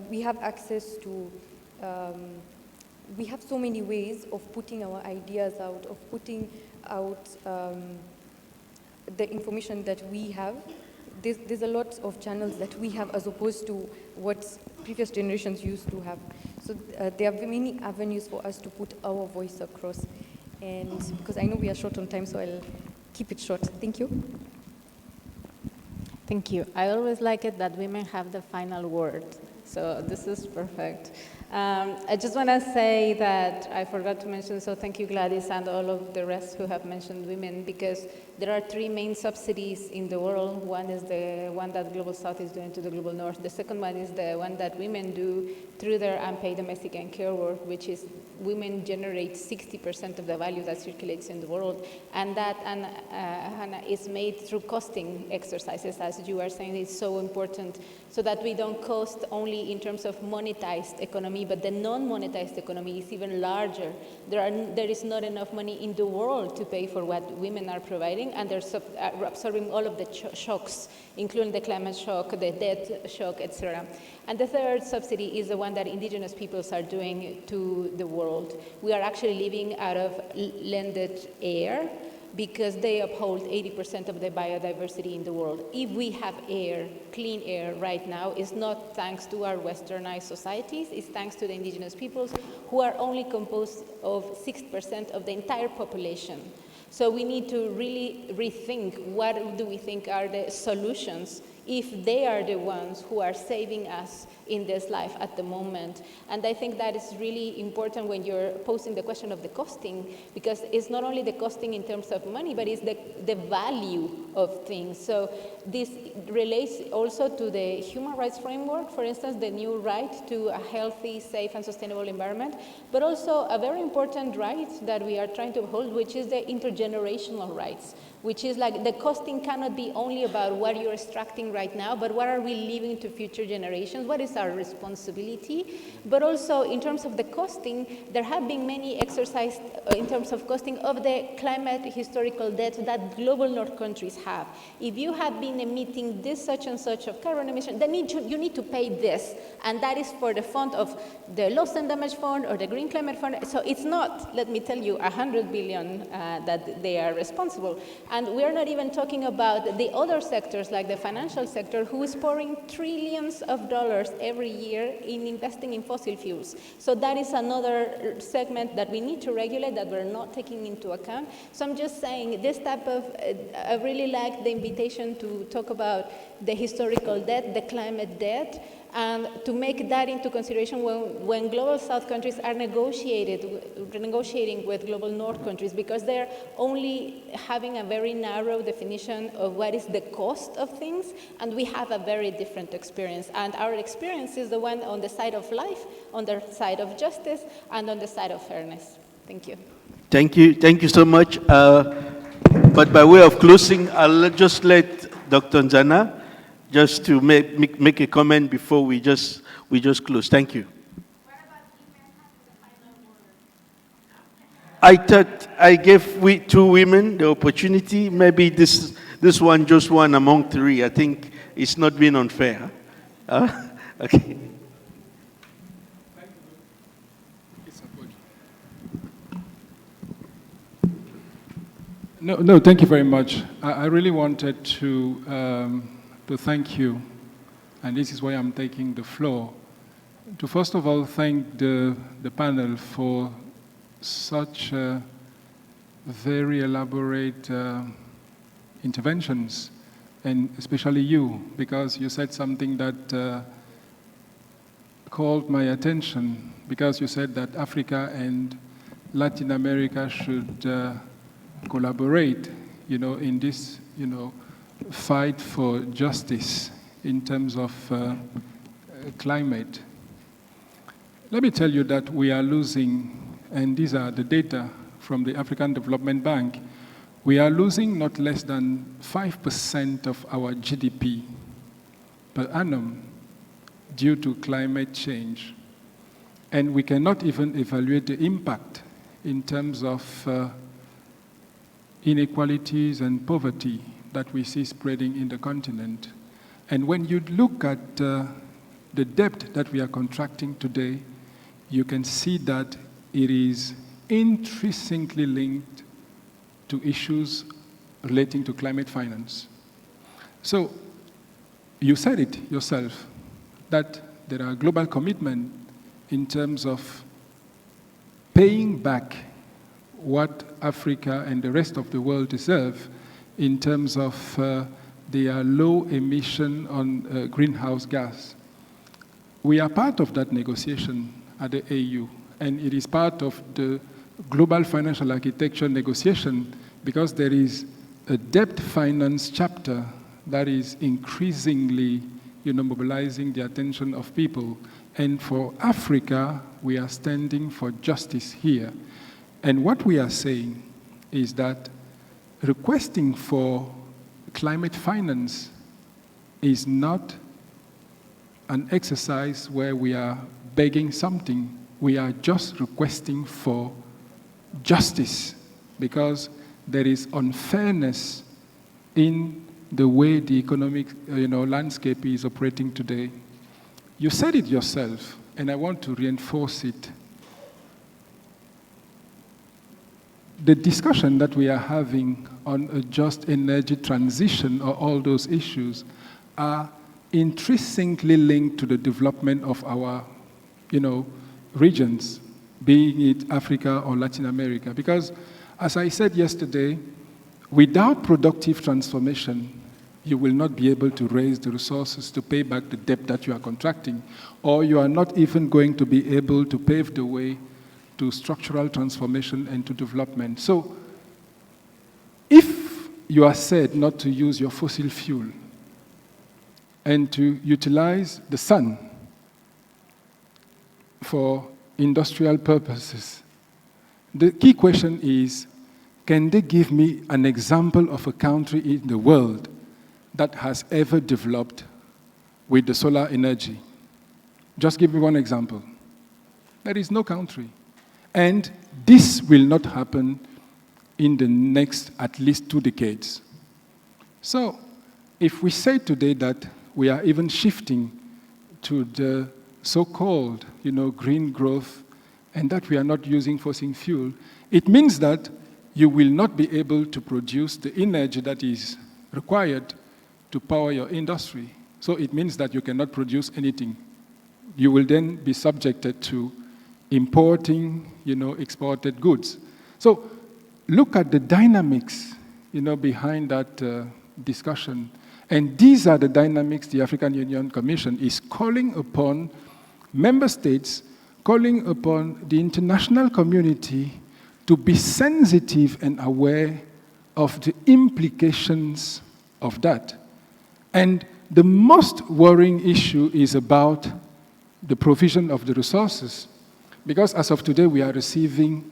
we have access to, we have so many ways of putting our ideas out, of putting out the information that we have. There's a lot of channels that we have as opposed to what previous generations used to have. So there are many avenues for us to put our voice across. And because I know we are short on time, so I'll keep it short. Thank you.
Thank you. I always like it that women have the final word. So this is perfect. I just want to say that I forgot to mention, so thank you Gladys and all of the rest who have mentioned women, because there are three main subsidies in the world. One is the one that Global South is doing to the Global North. The second one is the one that women do through their unpaid domestic and care work, which is women generate 60% of the value that circulates in the world. And that Hannah, is made through costing exercises, as you are saying. It's so important so that we don't cost only in terms of monetized economy, but the non-monetized economy is even larger. There is not enough money in the world to pay for what women are providing, and they're absorbing all of the shocks, including the climate shock, the debt shock, etc. And the third subsidy is the one that indigenous peoples are doing to the world. We are actually living out of landed air because they uphold 80% of the biodiversity in the world. If we have air, clean air right now, it's not thanks to our westernized societies, it's thanks to the indigenous peoples who are only composed of 6% of the entire population. So we need to really rethink what do we think are the solutions if they are the ones who are saving us in this life at the moment. And I think that is really important when you're posing the question of the costing, because it's not only the costing in terms of money, but it's the value of things. So this relates also to the human rights framework, for instance, the new right to a healthy, safe, and sustainable environment, but also a very important right that we are trying to uphold, which is the intergenerational rights, which is like the costing cannot be only about what you're extracting right now, but what are we leaving to future generations? What is our responsibility? But also in terms of the costing, there have been many exercises in terms of costing of the climate historical debt that global north countries have. If you have been emitting this such and such of carbon emission, then you need to pay this. And that is for the fund of the loss and damage fund or the green climate fund. So it's not, let me tell you, 100 billion that they are responsible. And we're not even talking about the other sectors like the financial sector, who is pouring trillions of dollars every year in investing in fossil fuels. So that is another segment that we need to regulate that we're not taking into account. So I'm just saying this type of, I really like the invitation to talk about the historical debt, the climate debt, and to make that into consideration when global south countries are negotiating with global north countries, because they're only having a very narrow definition of what is the cost of things, and we have a very different experience. And our experience is the one on the side of life, on the side of justice, and on the side of fairness. Thank you.
Thank you so much. But by way of closing, I'll just let Dr. Nzana just to make a comment before we just close. Thank you. I thought I gave two women the opportunity. Maybe this one, just one among three. I think it's not being unfair. Okay.
No, thank you very much. I really wanted to thank you, and this is why I'm taking the floor, to first of all thank the panel for such very elaborate interventions, and especially you, because you said something that called my attention, because you said that Africa and Latin America should collaborate, in this, fight for justice in terms of climate. Let me tell you that we are losing, and these are the data from the African Development Bank, We are losing not less than 5% of our GDP per annum due to climate change. And we cannot even evaluate the impact in terms of inequalities and poverty that we see spreading in the continent. And when you look at the debt that we are contracting today, you can see that it is intrinsically linked to issues relating to climate finance. So you said it yourself, that there are global commitments in terms of paying back what Africa and the rest of the world deserve in terms of their low emission on greenhouse gas. We are part of that negotiation at the AU, and it is part of the global financial architecture negotiation because there is a debt finance chapter that is increasingly mobilizing the attention of people. And for Africa, we are standing for justice here. And what we are saying is that requesting for climate finance is not an exercise where we are begging something. We are just requesting for justice because there is unfairness in the way the economic landscape is operating today. You said it yourself, and I want to reinforce it. The discussion that we are having on a just energy transition or all those issues are intrinsically linked to the development of our, regions, being it Africa or Latin America. Because, as I said yesterday, without productive transformation, you will not be able to raise the resources to pay back the debt that you are contracting, or you are not even going to be able to pave the way to structural transformation and to development. So, if you are said not to use your fossil fuel and to utilize the sun for industrial purposes, the key question is, can they give me an example of a country in the world that has ever developed with the solar energy? Just give me one example. There is no country. And this will not happen in the next at least 2 decades. So if we say today that we are even shifting to the so-called green growth and that we are not using fossil fuel, it means that you will not be able to produce the energy that is required to power your industry. So it means that you cannot produce anything. You will then be subjected to importing, exported goods. So look at the dynamics, behind that discussion. And these are the dynamics the African Union Commission is calling upon member states, calling upon the international community to be sensitive and aware of the implications of that. And the most worrying issue is about the provision of the resources. Because as of today, we are receiving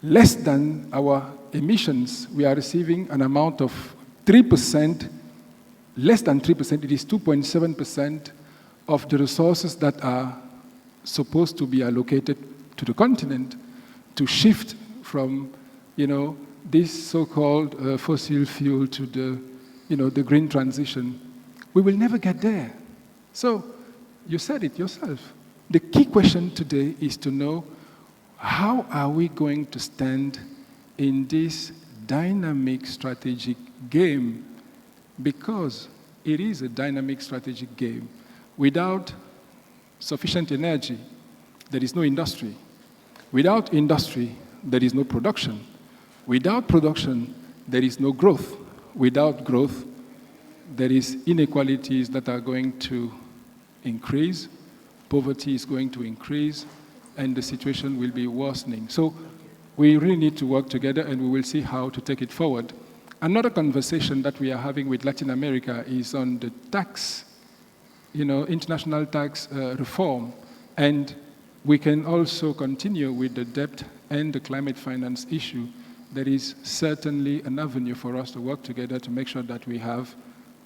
less than our emissions. We are receiving an amount of 3%, less than 3%, it is 2.7% of the resources that are supposed to be allocated to the continent to shift from, this so-called fossil fuel to the green transition. We will never get there. So you said it yourself. The key question today is to know how are we going to stand in this dynamic strategic game, because it is a dynamic strategic game. Without sufficient energy, there is no industry. Without industry, there is no production. Without production, there is no growth. Without growth, there is inequalities that are going to increase, poverty is going to increase, and the situation will be worsening. So we really need to work together, and we will see how to take it forward. Another conversation that we are having with Latin America is on the tax, international tax reform. And we can also continue with the debt and the climate finance issue there is certainly an avenue for us to work together to make sure that we have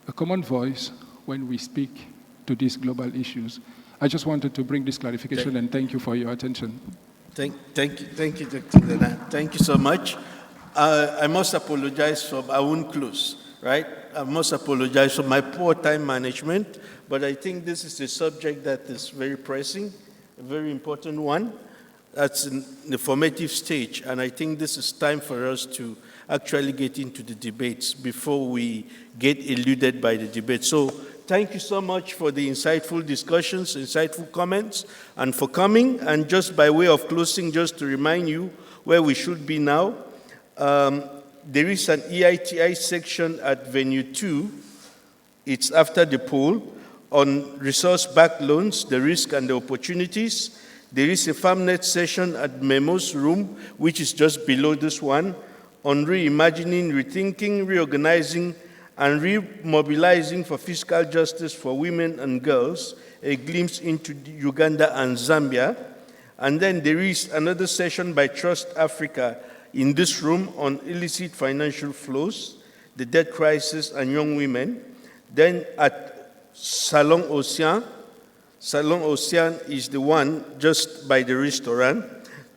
a common voice when we speak to these global issues. I just wanted to bring this clarification and thank you for your attention.
Thank you, Dr. Lena. Thank you so much. I must apologize for, I won't close, right? I must apologize for my poor time management, but I think this is a subject that is very pressing, a very important one. That's in the formative stage, and I think this is time for us to actually get into the debates before we get eluded by the debate. So thank you so much for the insightful discussions, insightful comments, and for coming. And just by way of closing, just to remind you where we should be now, there is an EITI section at Venue 2. It's after the poll on resource-backed loans, the risk and the opportunities. There is a FarmNet session at Memo's room, which is just below this one, on reimagining, rethinking, reorganizing, and remobilizing for fiscal justice for women and girls, a glimpse into Uganda and Zambia. And then there is another session by Trust Africa in this room on illicit financial flows, the debt crisis, and young women. Then at Salon Ocean is the one just by the restaurant,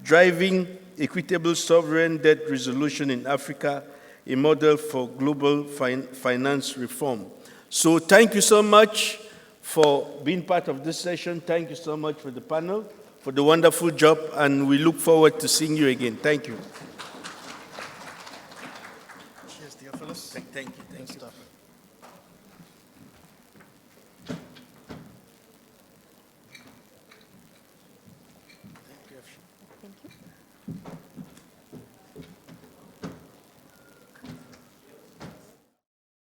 driving equitable sovereign debt resolution in Africa, a model for global finance reform. So thank you so much for being part of this session. Thank you so much for the panel, for the wonderful job, and we look forward to seeing you again. Thank you.
Cheers, Theophilus.
Thank you.